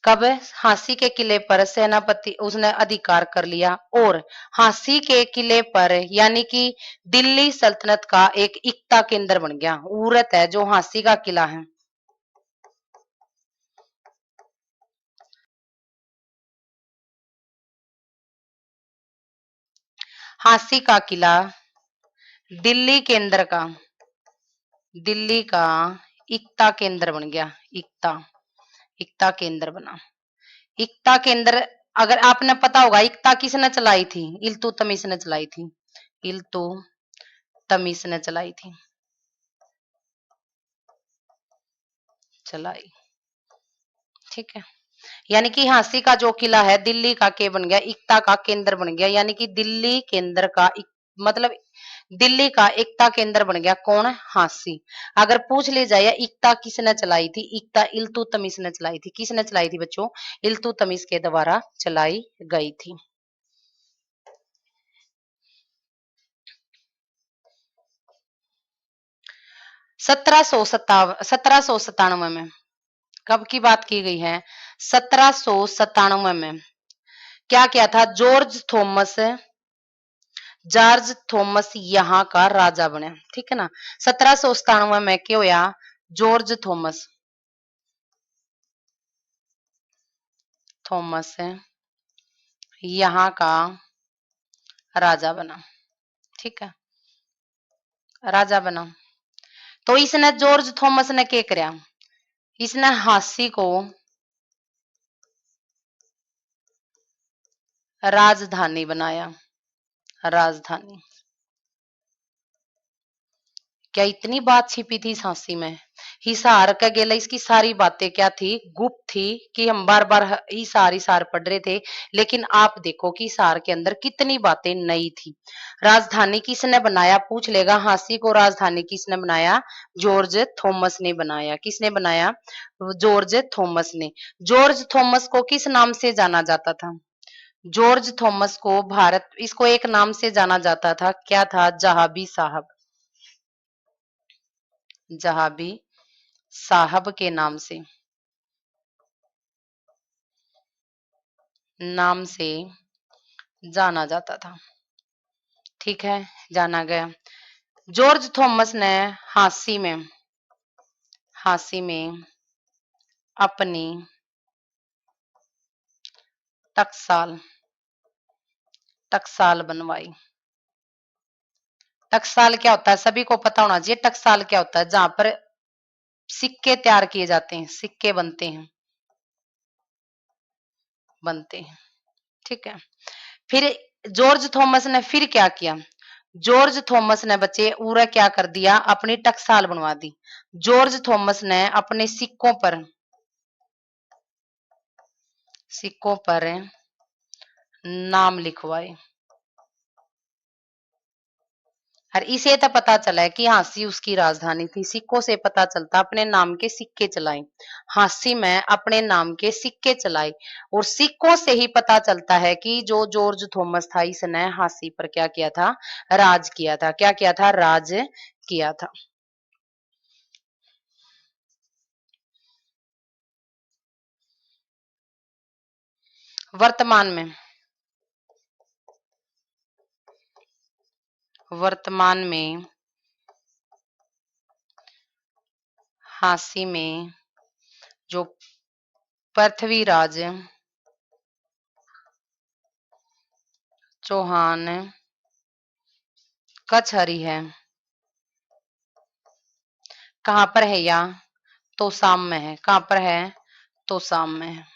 कब? हांसी के किले पर सेनापति उसने अधिकार कर लिया। और हांसी के किले पर यानी कि दिल्ली सल्तनत का एक इक्ता केंद्र बन गया। उरत है जो हांसी का किला है। हांसी का किला दिल्ली का इक्ता केंद्र बन गया। इक्ता केंद्र बना। इक्ता केंद्र, अगर आपने पता होगा इक्ता किसने चलाई थी? इल्तुतमिश ने चलाई थी। इल्तुतमिश ने चलाई। ठीक है, यानी कि हांसी का जो किला है दिल्ली का के बन गया? इक्ता का केंद्र बन गया। यानी कि दिल्ली केंद्र का मतलब दिल्ली का एकता केंद्र बन गया। कौन? हांसी। अगर पूछ ले जाए इक्ता किसने चलाई थी? इक्ता इल्तुतमिश ने चलाई थी। किसने चलाई थी बच्चों? इल्तुतमिश के द्वारा चलाई गई थी। 1797 में। कब की बात की गई है? 1797 में। क्या किया था? जॉर्ज थॉमस यहाँ का राजा बने, ठीक है ना। 1797 में क्या होया? थॉमस यहाँ का राजा बना, ठीक है, राजा बना। तो इसने जॉर्ज थॉमस ने क्या कराया? इसने हांसी को राजधानी बनाया, राजधानी। क्या इतनी बात छिपी थी झांसी में? हिसार का गेला, इसकी सारी बातें क्या थी? गुप्त थी कि हम बार बार हिसार हिसार पढ़ रहे थे, लेकिन आप देखो कि हिसार के अंदर कितनी बातें नई थी। राजधानी किसने बनाया? पूछ लेगा, झांसी को राजधानी किसने बनाया? जॉर्ज थॉमस ने बनाया। किसने बनाया? जॉर्ज थॉमस ने। जॉर्ज थॉमस को किस नाम से जाना जाता था? जॉर्ज थॉमस को भारत, इसको एक नाम से जाना जाता था, क्या था? जहाबी साहब। जहाबी साहब के नाम से जाना जाता था, ठीक है, जाना गया। जॉर्ज थॉमस ने हांसी में अपनी टकसाल टकसाल बनवाई। टकसाल क्या होता है? सभी को पता होना चाहिए। टकसाल क्या होता है? जहां पर सिक्के तैयार किए जाते हैं, सिक्के बनते हैं, ठीक है। फिर जॉर्ज थॉमस ने फिर क्या किया? जॉर्ज थॉमस ने बच्चे पूरा क्या कर दिया? अपनी टकसाल बनवा दी। जॉर्ज थॉमस ने अपने सिक्कों पर नाम लिखवाए। और इसे तो पता चला है कि हांसी उसकी राजधानी थी। सिक्कों से पता चलता, अपने नाम के सिक्के चलाए, हांसी में अपने नाम के सिक्के चलाए। और सिक्कों से ही पता चलता है कि जो जॉर्ज थॉमस था, इसने हांसी पर क्या किया था? राज किया था। क्या किया था? राज किया था। वर्तमान में हांसी में जो पृथ्वीराज चौहान कचहरी है, कहाँ पर है? या तोसाम में है। कहाँ पर है? तोसाम में है।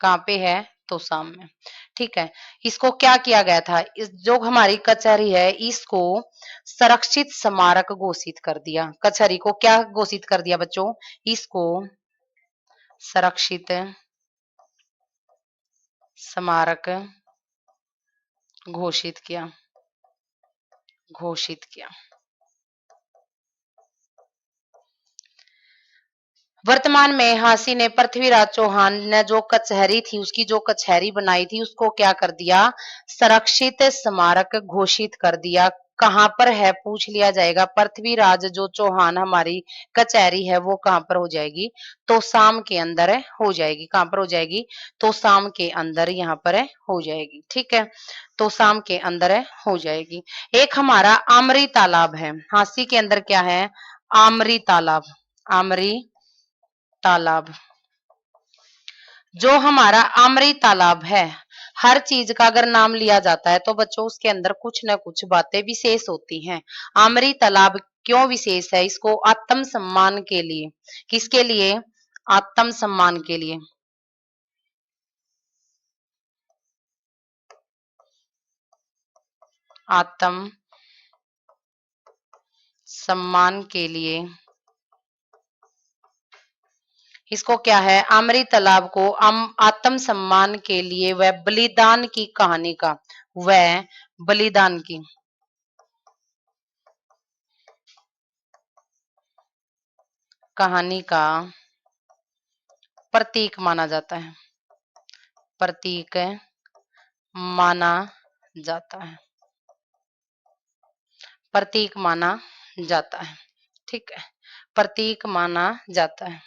कहाँ पे है? तोसाम में, ठीक है। इसको क्या किया गया था? जो हमारी कचहरी है, इसको संरक्षित स्मारक घोषित कर दिया। कचहरी को क्या घोषित कर दिया बच्चों? इसको संरक्षित स्मारक घोषित किया। वर्तमान में हांसी ने पृथ्वीराज चौहान ने जो कचहरी थी, उसकी जो कचहरी बनाई थी, उसको क्या कर दिया? संरक्षित स्मारक घोषित कर दिया। कहां पर है? पूछ लिया जाएगा। पृथ्वीराज जो चौहान हमारी कचहरी है, वो कहां पर हो जाएगी? तो शाम के अंदर हो जाएगी। कहां पर हो जाएगी? तो शाम के अंदर यहाँ पर हो जाएगी, ठीक है। तो शाम के अंदर हो जाएगी। एक हमारा आमरी तालाब है। हांसी के अंदर क्या है? आमरी तालाब। आमरी तालाब। जो हमारा आमरी तालाब है, हर चीज का अगर नाम लिया जाता है तो बच्चों उसके अंदर कुछ ना कुछ बातें विशेष होती हैं। आमरी तालाब क्यों विशेष है? इसको आत्म सम्मान के लिए। किसके लिए? आत्म सम्मान के लिए। आत्म सम्मान के लिए इसको क्या है? आमरी तालाब को आत्म सम्मान के लिए वह बलिदान की कहानी का, वह बलिदान की कहानी का प्रतीक माना जाता है। प्रतीक माना जाता है। प्रतीक माना जाता है, ठीक है। प्रतीक माना जाता है।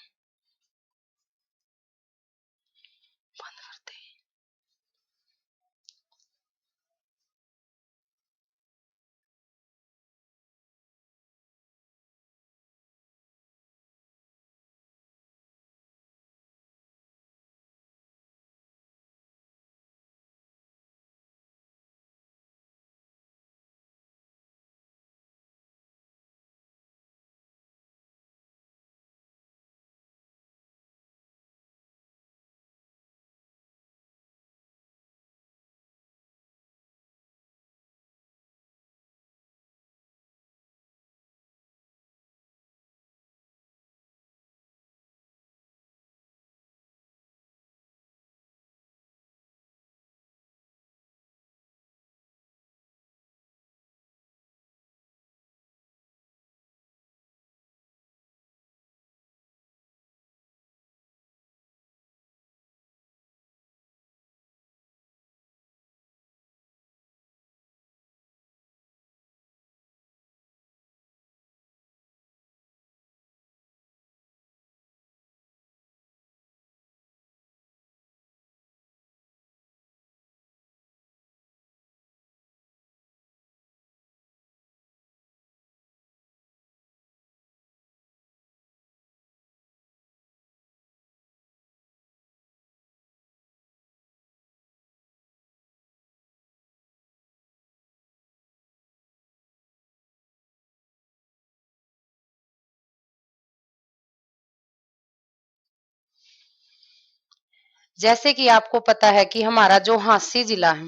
जैसे कि आपको पता है कि हमारा जो हांसी जिला है,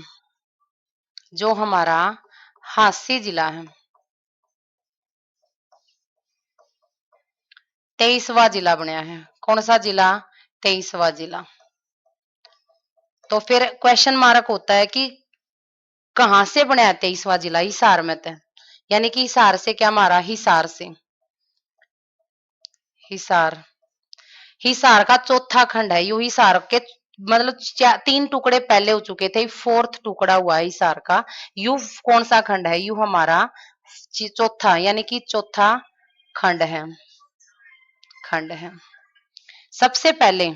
जो हमारा हांसी जिला है 23वां जिला बनया है। कौन सा जिला? 23वां जिला। तो फिर क्वेश्चन मार्क होता है कि कहां से बनया 23वां जिला? हिसार में थे, यानी कि हिसार से क्या मारा? हिसार से। हिसार, हिसार का चौथा खंड है। यू हिसार के मतलब 3 टुकड़े पहले हो चुके थे, फोर्थ टुकड़ा हुआ है हिसार का। यू कौन सा खंड है? यू हमारा चौथा, यानी कि चौथा खंड है, खंड है। सबसे पहले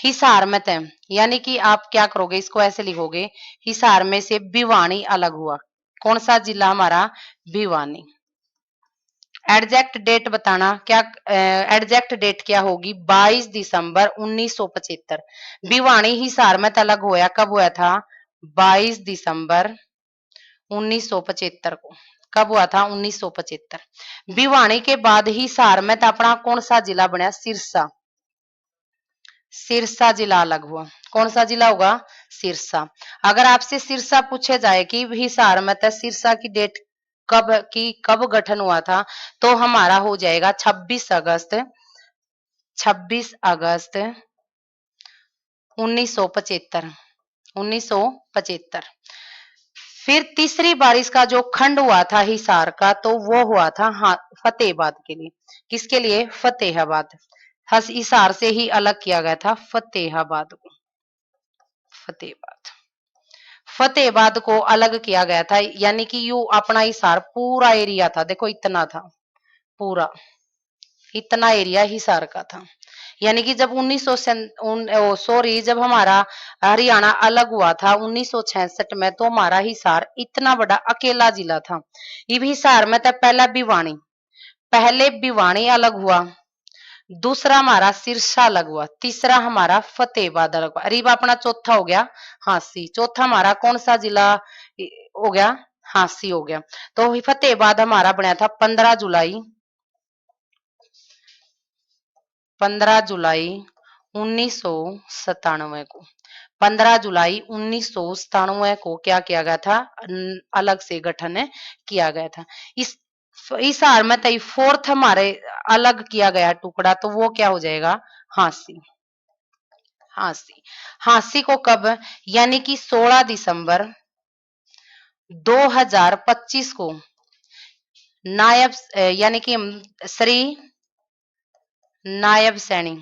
हिसार में थे, यानी कि आप क्या करोगे, इसको ऐसे लिखोगे, हिसार में से भिवानी अलग हुआ। कौन सा जिला हमारा? भिवानी। एग्जैक्ट डेट बताना, क्या एग्जैक्ट डेट क्या होगी? 22 दिसंबर 1975। भिवानी हिसार में अलग होया, कब हुआ था? 22 दिसंबर 1975 को। कब हुआ था? 1975। भिवानी के बाद हिसार में अपना कौन सा जिला बनया? सिरसा। सिरसा जिला अलग हुआ। कौन सा जिला होगा? सिरसा। अगर आपसे सिरसा पूछे जाए कि हिसार में सिरसा की डेट कब की, कब गठन हुआ था, तो हमारा हो जाएगा 26 अगस्त, 26 अगस्त 1975, 1975। फिर तीसरी बारिश का जो खंड हुआ था हिसार का, तो वो हुआ था हाँ फतेहाबाद के लिए। किसके लिए? फतेहाबाद। हिसार से ही अलग किया गया था फतेहाबाद को। फतेहाबाद, फतेहाबाद को अलग किया गया था, यानी कि यू अपना हिसार पूरा एरिया था, देखो इतना था, पूरा इतना एरिया हिसार का था। यानी कि जब 1900 सॉरी जब हमारा हरियाणा अलग हुआ था 1966 में, तो हमारा हिसार इतना बड़ा अकेला जिला था। ये भी हिसार में था पहला भिवानी, पहले भिवानी अलग हुआ, दूसरा हमारा सिरसा अलग हुआ, तीसरा हमारा फतेहाबाद अलग हुआ। अरीब अपना चौथा हो गया हांसी। चौथा हमारा कौन सा जिला हो गया? हांसी हो गया। तो फतेहाबाद हमारा बनाया था 15 जुलाई, 15 जुलाई 1997 को। 15 जुलाई 1997 को क्या किया गया था? अलग से गठन किया गया था। इस हार में तय फोर्थ हमारे अलग किया गया टुकड़ा, तो वो क्या हो जाएगा? हांसी। हांसी, हांसी को कब? यानी कि 16 दिसंबर 2025 को नायब यानी कि श्री नायब सैनी,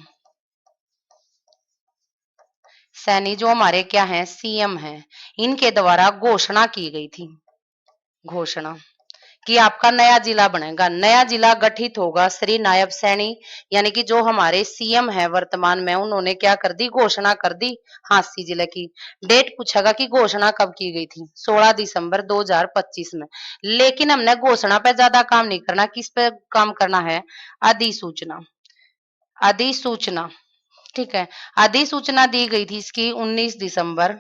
सैनी जो हमारे क्या हैं? सीएम हैं, इनके द्वारा घोषणा की गई थी। घोषणा कि आपका नया जिला बनेगा। नया जिला गठित होगा श्री नायब सैनी, यानी कि जो हमारे सीएम है वर्तमान में, उन्होंने क्या कर दी, घोषणा कर दी हांसी जिले की। डेट पूछेगा कि घोषणा कब की गई थी, 16 दिसंबर 2025 में। लेकिन हमने घोषणा पे ज्यादा काम नहीं करना, किस पे काम करना है, अधिसूचना। अधिसूचना, ठीक है। अधिसूचना दी गई थी इसकी 19 दिसंबर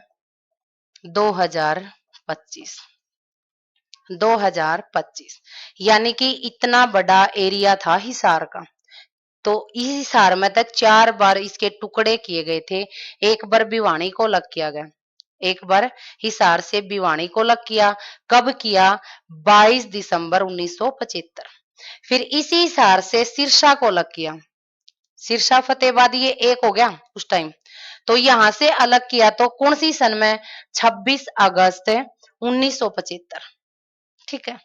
2025। 2025, यानी कि इतना बड़ा एरिया था हिसार का। तो इस हिसार में तक 4 बार इसके टुकड़े किए गए थे। एक बार भिवानी को अलग किया गया, एक बार हिसार से भिवानी को अलग किया। कब किया, 22 दिसंबर 1975। फिर इसी हिसार से सिरसा को अलग किया। सिरसा फतेहाबाद ये एक हो गया उस टाइम। तो यहां से अलग किया तो कौन सी सन में, 26 अगस्त 1975, ठीक है।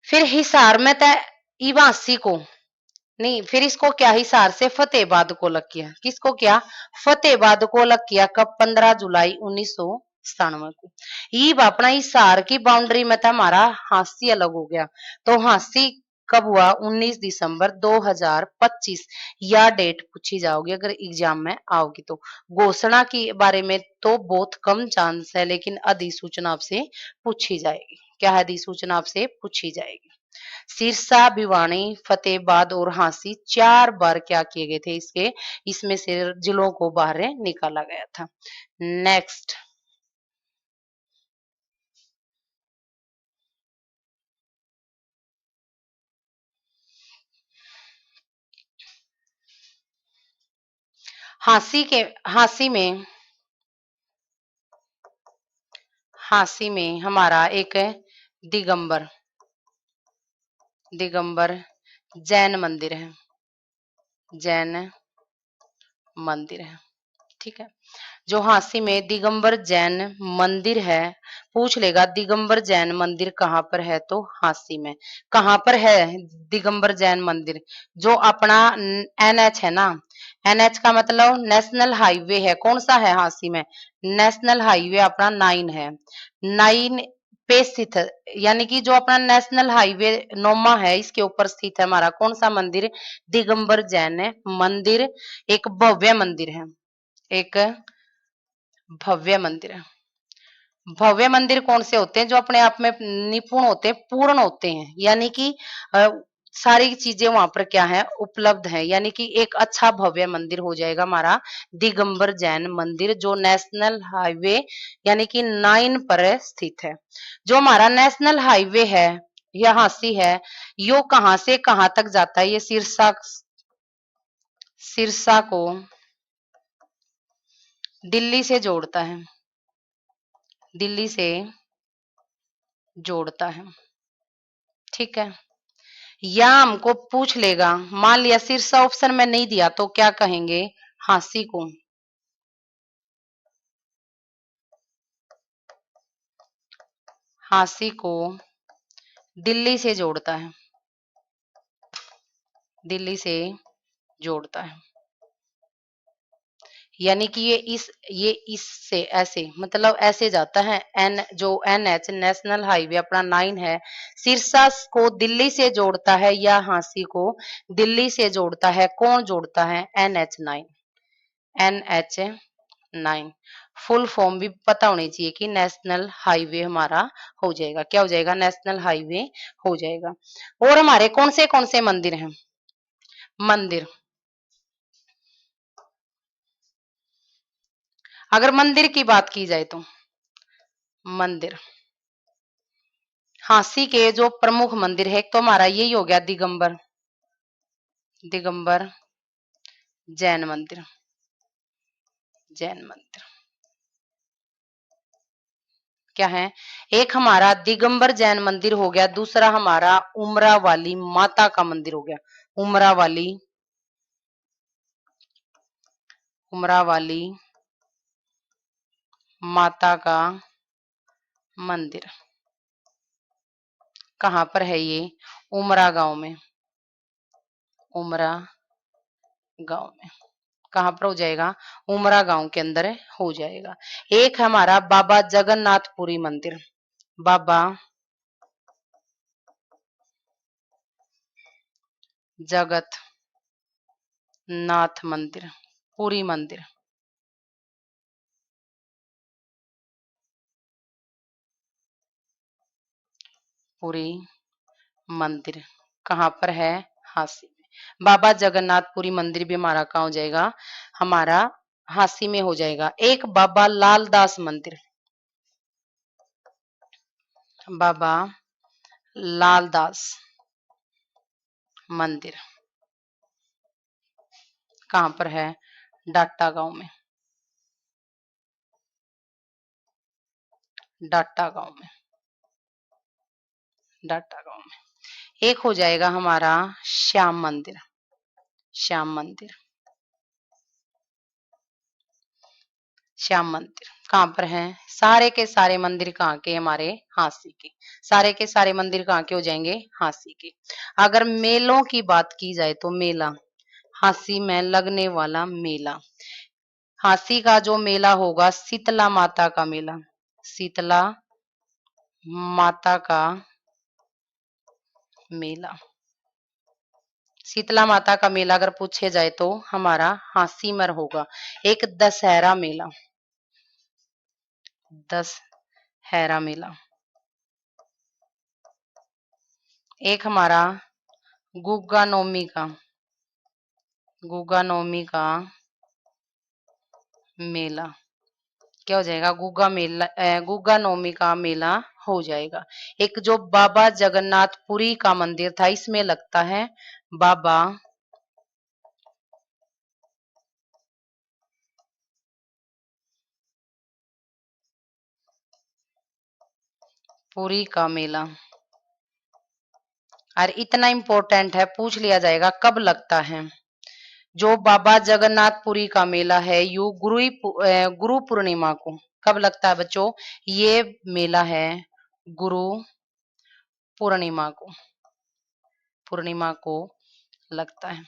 फिर हिसार में तय इवासी को नहीं, फिर इसको क्या, हिसार से फतेहाबाद को अलग किया। किसको क्या, फतेहाबाद को अलग किया। कब, 15 जुलाई 1997 को। ये अपना हिसार की बाउंड्री में था हमारा हांसी अलग हो गया। तो हांसी कब हुआ, 19 दिसंबर 2025। या डेट पूछी जाओगी अगर एग्जाम में आओगी तो। घोषणा के बारे में तो बहुत कम चांस है, लेकिन अधिसूचना आपसे पूछी जाएगी। क्या है, अधिसूचना आपसे पूछी जाएगी। सिरसा, भिवानी, फतेहाबाद और हांसी 4 बार क्या किए गए थे इसके, इसमें से जिलों को बाहर निकाला गया था। नेक्स्ट, हांसी के, हांसी में, हांसी में हमारा एक दिगंबर, दिगंबर जैन मंदिर है। जैन मंदिर है, ठीक है। जो हांसी में दिगंबर जैन मंदिर है, पूछ लेगा दिगंबर जैन मंदिर कहाँ पर है, तो हांसी में। कहाँ पर है दिगंबर जैन मंदिर, जो अपना एनएच है ना, एनएच का मतलब नेशनल हाईवे है, कौन सा है हांसी में, नेशनल हाईवे अपना 9 है। 9 पे स्थित है, यानी कि जो अपना नेशनल हाईवे नोमा है, इसके ऊपर स्थित है हमारा कौन सा मंदिर, दिगंबर जैन मंदिर। एक भव्य मंदिर है, एक भव्य मंदिर है। भव्य मंदिर कौन से होते हैं, जो अपने आप में निपुण होते हैं, पूर्ण होते हैं, यानी कि अ, सारी चीजें वहां पर क्या है, उपलब्ध है। यानी कि एक अच्छा भव्य मंदिर हो जाएगा हमारा दिगंबर जैन मंदिर, जो नेशनल हाईवे यानी कि 9 पर स्थित है। जो हमारा नेशनल हाईवे है, यहाँ से है, यो कहां से कहां तक जाता है, ये सिरसा, सिरसा को दिल्ली से जोड़ता है, दिल्ली से जोड़ता है, ठीक है। या हमको पूछ लेगा, मान लिया सिरसा ऑप्शन में नहीं दिया तो क्या कहेंगे, हांसी को, हांसी को दिल्ली से जोड़ता है, दिल्ली से जोड़ता है। यानी कि ये इससे ऐसे मतलब ऐसे जाता है। एन जो एनएच नेशनल हाईवे अपना 9 है, सिरसा को दिल्ली से जोड़ता है या हांसी को दिल्ली से जोड़ता है, कौन जोड़ता है, NH9, NH9। फुल फॉर्म भी पता होनी चाहिए कि नेशनल हाईवे हमारा हो जाएगा, क्या हो जाएगा, नेशनल हाईवे हो जाएगा। और हमारे कौन से मंदिर हैं, मंदिर, अगर मंदिर की बात की जाए तो मंदिर, हांसी के जो प्रमुख मंदिर है, एक तो हमारा यही हो गया दिगंबर, दिगंबर जैन मंदिर, जैन मंदिर क्या है, एक हमारा दिगंबर जैन मंदिर हो गया, दूसरा हमारा उमरा वाली माता का मंदिर हो गया, उमरा वाली, उमरा वाली माता का मंदिर कहाँ पर है, ये उमरा गांव में, उमरा गांव में, कहाँ पर हो जाएगा, उमरा गांव के अंदर हो जाएगा। एक हमारा बाबा जगन्नाथपुरी मंदिर, बाबा जगत नाथ मंदिर, पुरी मंदिर। पुरी मंदिर कहाँ पर है? हांसी में। बाबा जगन्नाथपुरी मंदिर भी हमारा कहाँ हो जाएगा? हमारा हांसी में हो जाएगा। एक बाबा लालदास मंदिर, बाबा लालदास मंदिर कहाँ पर है? डाटा गांव में, डाटा गांव में, डाटा गांव में। एक हो जाएगा हमारा श्याम मंदिर, श्याम मंदिर, श्याम मंदिर कहाँ पर है? सारे के सारे मंदिर कहाँ के? हमारे हांसी के। सारे के सारे मंदिर कहाँ के हो जाएंगे? हांसी के। अगर मेलों की बात की जाए तो मेला, हांसी में लगने वाला मेला, हांसी का जो मेला होगा शीतला माता का मेला, शीतला माता का मेला। शीतला माता का मेला अगर पूछे जाए तो हमारा हांसी में होगा। एक दशहरा मेला, दशहरा मेला। एक हमारा गुग्गा नवमी का, गुग्गा नवमी का मेला क्या हो जाएगा? गुग्गा मेला, गुग्गा नवमी का मेला हो जाएगा। एक जो बाबा जगन्नाथपुरी का मंदिर था इसमें लगता है बाबा पुरी का मेला। और इतना इंपॉर्टेंट है, पूछ लिया जाएगा कब लगता है। जो बाबा जगन्नाथपुरी का मेला है यू गुरु पूर्णिमा को। कब लगता है बच्चों? ये मेला है गुरु पूर्णिमा को, पूर्णिमा को लगता है।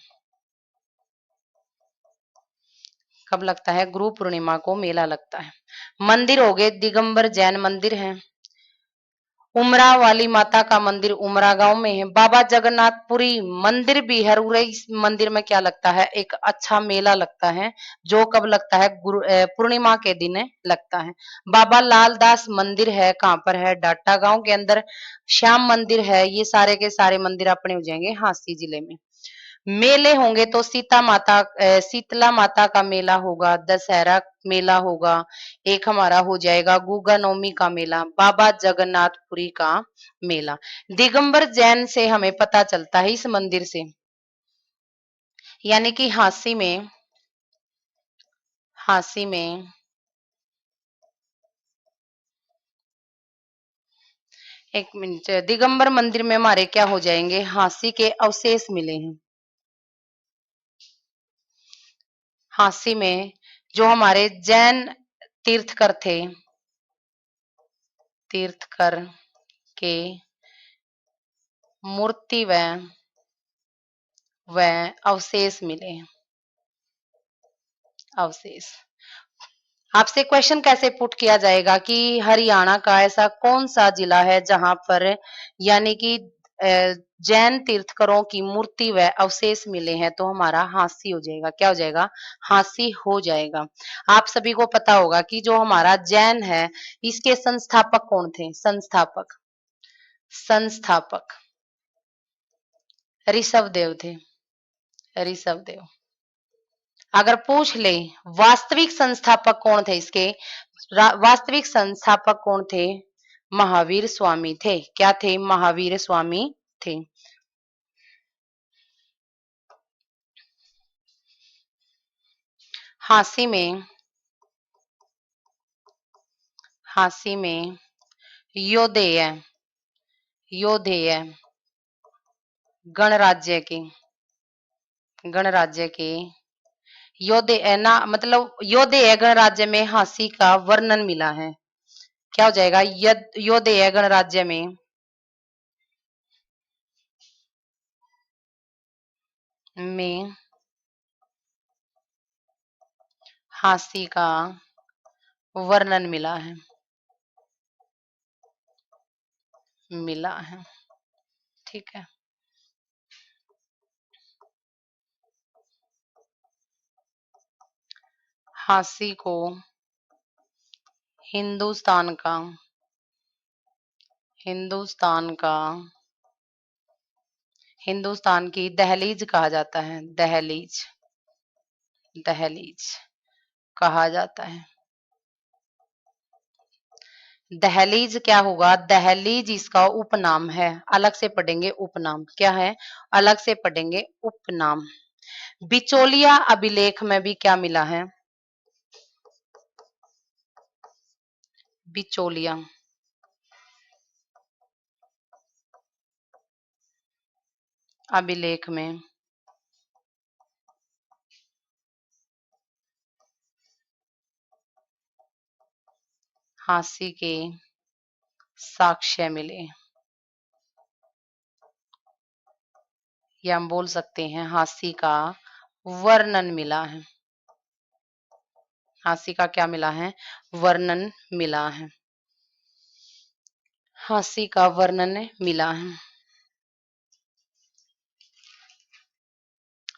कब लगता है? गुरु पूर्णिमा को मेला लगता है। मंदिर हो गए दिगंबर जैन मंदिर है, उमरा वाली माता का मंदिर उमरा गांव में है, बाबा जगन्नाथपुरी मंदिर भी है। इस मंदिर में क्या लगता है? एक अच्छा मेला लगता है, जो कब लगता है? पूर्णिमा के दिन लगता है। बाबा लालदास मंदिर है, कहाँ पर है? डाटा गांव के अंदर। श्याम मंदिर है। ये सारे के सारे मंदिर अपने हो जाएंगे हांसी जिले में। मेले होंगे तो शीतला माता का मेला होगा, दशहरा मेला होगा, एक हमारा हो जाएगा गुग्गा नवमी का मेला, बाबा जगन्नाथपुरी का मेला। दिगंबर जैन से हमें पता चलता है इस मंदिर से, यानी कि हांसी में एक मिनट, दिगंबर मंदिर में हमारे क्या हो जाएंगे? हांसी के अवशेष मिले हैं। हांसी में जो हमारे जैन तीर्थकर थे, तीर्थकर के मूर्ति व अवशेष मिले हैं, अवशेष। आपसे क्वेश्चन कैसे पुट किया जाएगा कि हरियाणा का ऐसा कौन सा जिला है जहां पर यानी कि जैन तीर्थकरों की मूर्ति व अवशेष मिले हैं? तो हमारा हांसी हो जाएगा। क्या हो जाएगा? हांसी हो जाएगा। आप सभी को पता होगा कि जो हमारा जैन है इसके संस्थापक कौन थे? संस्थापक, संस्थापक ऋषभ देव थे, ऋषभ देव। अगर पूछ ले वास्तविक संस्थापक कौन थे इसके, वास्तविक संस्थापक कौन थे? महावीर स्वामी थे। क्या थे? महावीर स्वामी थे। हांसी में, हांसी में योधेय, योधेय गणराज्य के, गणराज्य के योधे ना मतलब योधेय गणराज्य में हांसी का वर्णन मिला है। क्या हो जाएगा? योधेय गणराज्य में हांसी का वर्णन मिला है, मिला है। ठीक है। हांसी को हिंदुस्तान का हिंदुस्तान की दहलीज कहा जाता है। दहलीज कहा जाता है। दहलीज क्या होगा? दहलीज इसका उपनाम है। अलग से पढ़ेंगे उपनाम। क्या है? अलग से पढ़ेंगे उपनाम। बिचौलिया अभिलेख में भी क्या मिला है? बिचौलिया अभिलेख में हांसी के साक्ष्य मिले, या हम बोल सकते हैं हांसी का वर्णन मिला है। हांसी का क्या मिला है? वर्णन मिला है। हांसी का वर्णन मिला है।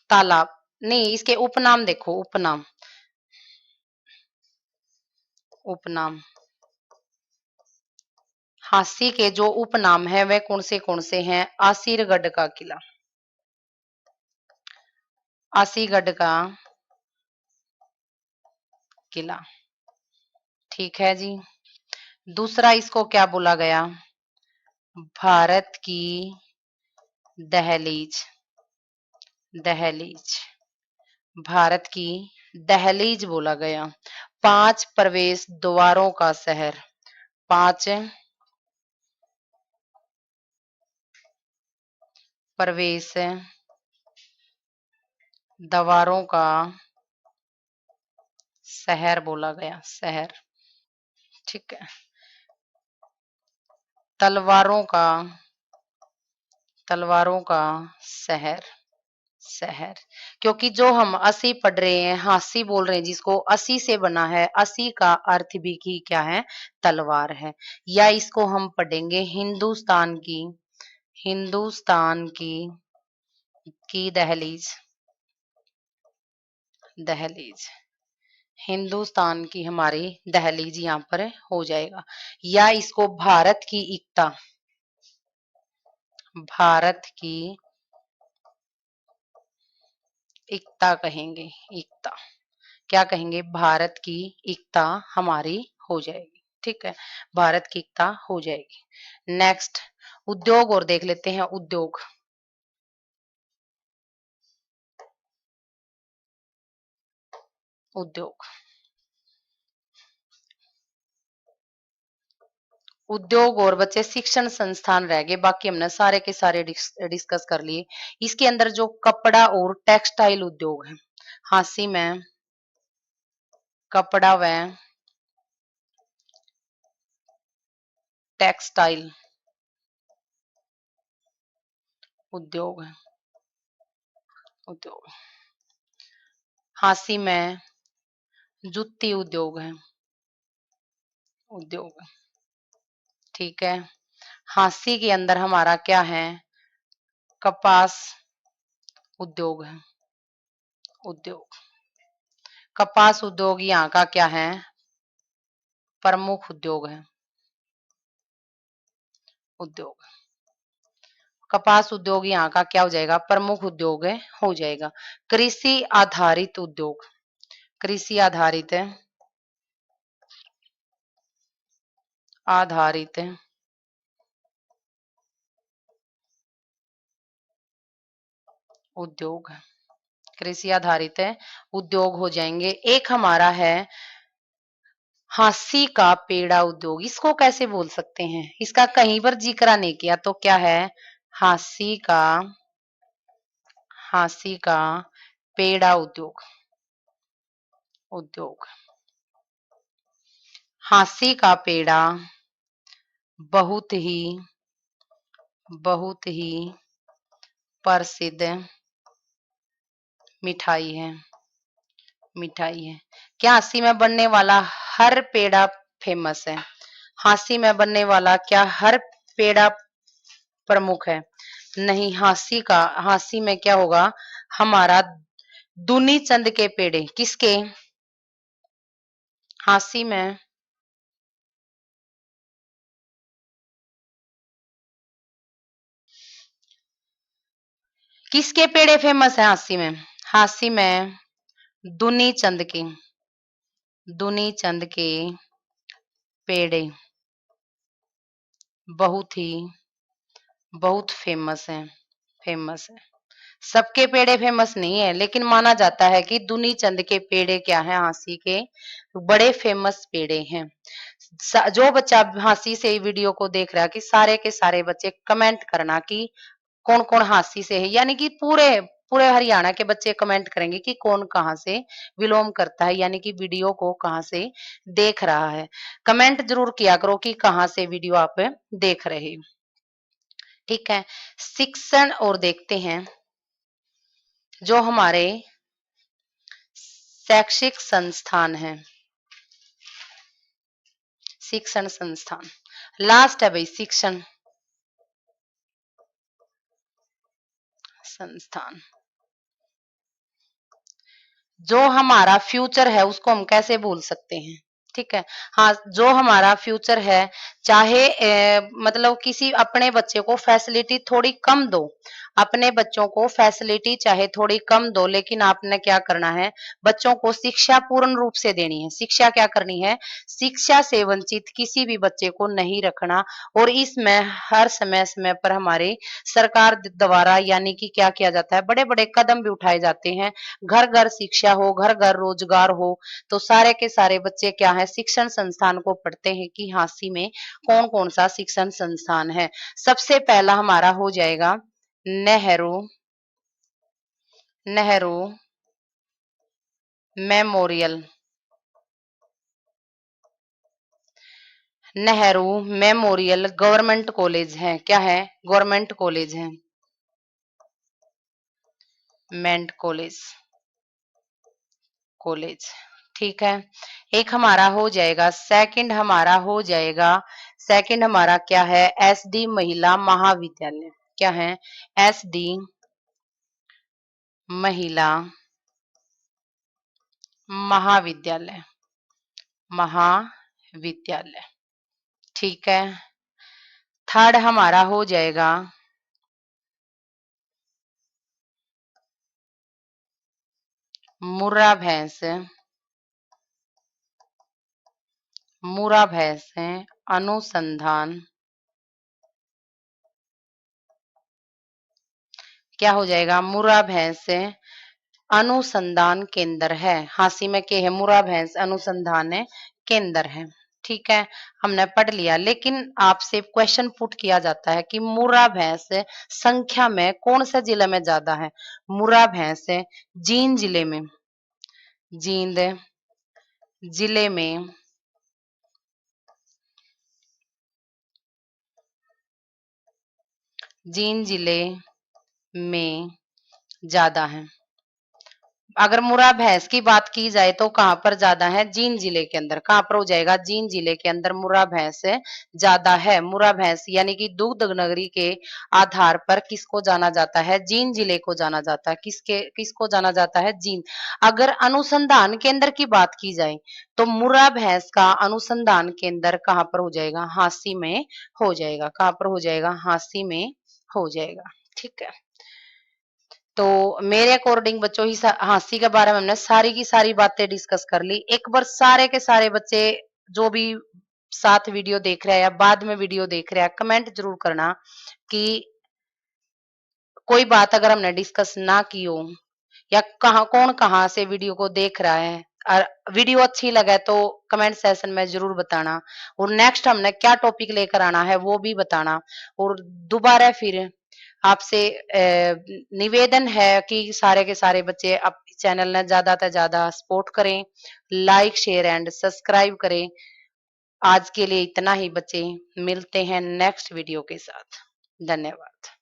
तालाब नहीं, इसके उपनाम देखो। उपनाम हांसी के जो उपनाम है वे कौन से हैं? आसीरगढ़ का किला, आसीगढ़ का किला। ठीक है जी। दूसरा इसको क्या बोला गया? भारत की दहलीज। दहलीज भारत की दहलीज बोला गया। 5 प्रवेश द्वारों का शहर। 5 प्रवेश द्वारों का शहर बोला गया। शहर। ठीक है। तलवारों का शहर। शहर क्योंकि जो हम 80 पढ़ रहे हैं, हांसी बोल रहे हैं जिसको 80 से बना है, 80 का अर्थ भी की क्या है? तलवार है। या इसको हम पढ़ेंगे हिंदुस्तान की दहलीज। दहलीज हिंदुस्तान की हमारी दहलीज यहाँ पर हो जाएगा। या इसको भारत की एकता। भारत की एकता कहेंगे। एकता क्या कहेंगे? भारत की एकता हमारी हो जाएगी। ठीक है, भारत की एकता हो जाएगी। नेक्स्ट उद्योग और देख लेते हैं। उद्योग उद्योग उद्योग और बच्चे शिक्षण संस्थान रह गए, बाकी हमने सारे के सारे डिस्कस कर लिए। इसके अंदर जो कपड़ा और टेक्सटाइल उद्योग है, हांसी में कपड़ा व टेक्सटाइल उद्योग है। उद्योग हांसी में जूती उद्योग है। उद्योग ठीक है। हांसी के अंदर हमारा क्या है? कपास उद्योग है। उद्योग कपास उद्योग यहाँ का क्या है? प्रमुख उद्योग है। उद्योग कपास उद्योग यहाँ का क्या हो जाएगा? प्रमुख उद्योग है, हो जाएगा। कृषि आधारित उद्योग। कृषि आधारित उद्योग। कृषि आधारित उद्योग हो जाएंगे। एक हमारा है हांसी का पेड़ा उद्योग। इसको कैसे बोल सकते हैं? इसका कहीं पर जिक्र नहीं किया, तो क्या है? हांसी का पेड़ा उद्योग। उद्योग हांसी का पेड़ा बहुत ही प्रसिद्ध मिठाई है। क्या हांसी में बनने वाला हर पेड़ा फेमस है? हांसी में बनने वाला क्या हर पेड़ा प्रमुख है? नहीं। हांसी में क्या होगा? हमारा दुनी चंद के पेड़े। किसके? हांसी में किसके पेड़े फेमस है हांसी में? हांसी में दुनी चंद के, दुनी चंद के पेड़े बहुत ही बहुत फेमस है, फेमस है। सबके पेड़े फेमस नहीं है, लेकिन माना जाता है कि दुनी चंद के पेड़े क्या है, हांसी के बड़े फेमस पेड़े हैं। जो बच्चा हांसी से वीडियो को देख रहा है कि सारे के सारे बच्चे कमेंट करना कि कौन कौन हांसी से है, यानी कि पूरे पूरे हरियाणा के बच्चे कमेंट करेंगे कि कौन कहाँ से बिलोंग करता है, यानी कि वीडियो को कहाँ से देख रहा है। कमेंट जरूर किया करो कि कहाँ से वीडियो आप देख रहे हो। ठीक है, शिक्षण और देखते हैं जो हमारे शैक्षिक संस्थान है, शिक्षण संस्थान लास्ट है भाई, शिक्षण संस्थान। जो हमारा फ्यूचर है उसको हम कैसे भूल सकते हैं? ठीक है, हाँ, जो हमारा फ्यूचर है, चाहे मतलब किसी अपने बच्चे को फैसिलिटी थोड़ी कम दो, अपने बच्चों को फैसिलिटी चाहे थोड़ी कम दो, लेकिन आपने क्या करना है, बच्चों को शिक्षा पूर्ण रूप से देनी है। शिक्षा क्या करनी है? शिक्षा से वंचित किसी भी बच्चे को नहीं रखना। और इसमें हर समय समय पर हमारे सरकार द्वारा यानी कि क्या किया जाता है, बड़े बड़े कदम भी उठाए जाते हैं। घर घर शिक्षा हो, घर घर रोजगार हो, तो सारे के सारे बच्चे क्या है, शिक्षण संस्थान को पढ़ते हैं कि हांसी में कौन कौन सा शिक्षण संस्थान है। सबसे पहला हमारा हो जाएगा Nehru, Nehru memorial, Nehru memorial government college है। क्या है? गवर्नमेंट कॉलेज है, मेंट कॉलेज, कॉलेज। ठीक है, एक हमारा हो जाएगा, सेकंड हमारा हो जाएगा, सेकंड हमारा क्या है, एसडी महिला महाविद्यालय। क्या है? एसडी महिला महाविद्यालय, महाविद्यालय। ठीक है, थर्ड हमारा हो जाएगा मुर्रा भैंस, मुर्रा भैंस अनुसंधान, क्या हो जाएगा, मुर्रा भैंस अनुसंधान केंद्र है। हांसी में के है, मुर्रा भैंस अनुसंधान केंद्र है। ठीक है, हमने पढ़ लिया, लेकिन आपसे क्वेश्चन पुट किया जाता है कि मुर्रा भैंस संख्या में कौन से जिले में ज्यादा है? मुर्रा भैंस जींद जिले में, जींद जिले में जींद जिले में ज्यादा है। अगर मुर्रा भैंस की बात की जाए तो कहां पर ज्यादा है? जींद जिले के अंदर। कहां पर हो जाएगा? जींद जिले के अंदर मुर्रा भैंस ज्यादा है। मुर्रा भैंस यानी कि दूध नगरी के आधार पर किसको जाना जाता है? जींद जिले को जाना जाता है। किसको जाना जाता है? जींद। अगर अनुसंधान केंद्र की बात की जाए तो मुर्रा भैंस का अनुसंधान केंद्र कहां पर हो जाएगा? हांसी में हो जाएगा। कहां पर हो जाएगा? हांसी में हो जाएगा। ठीक है, तो मेरे अकॉर्डिंग बच्चों ही हांसी के बारे में हमने सारी की सारी बातें डिस्कस कर ली। एक बार सारे के सारे बच्चे जो भी साथ वीडियो देख रहे हैं या बाद में वीडियो देख रहे हैं, कमेंट जरूर करना कि कोई बात अगर हमने डिस्कस ना की हो, या कौन कहाँ से वीडियो को देख रहा है, और वीडियो अच्छी लगे तो कमेंट सेशन में जरूर बताना। और नेक्स्ट हमने क्या टॉपिक लेकर आना है वो भी बताना। और दोबारा फिर आपसे निवेदन है कि सारे के सारे बच्चे अब चैनल ने ज्यादा से ज्यादा सपोर्ट करें, लाइक शेयर एंड सब्सक्राइब करें। आज के लिए इतना ही बच्चे, मिलते हैं नेक्स्ट वीडियो के साथ। धन्यवाद।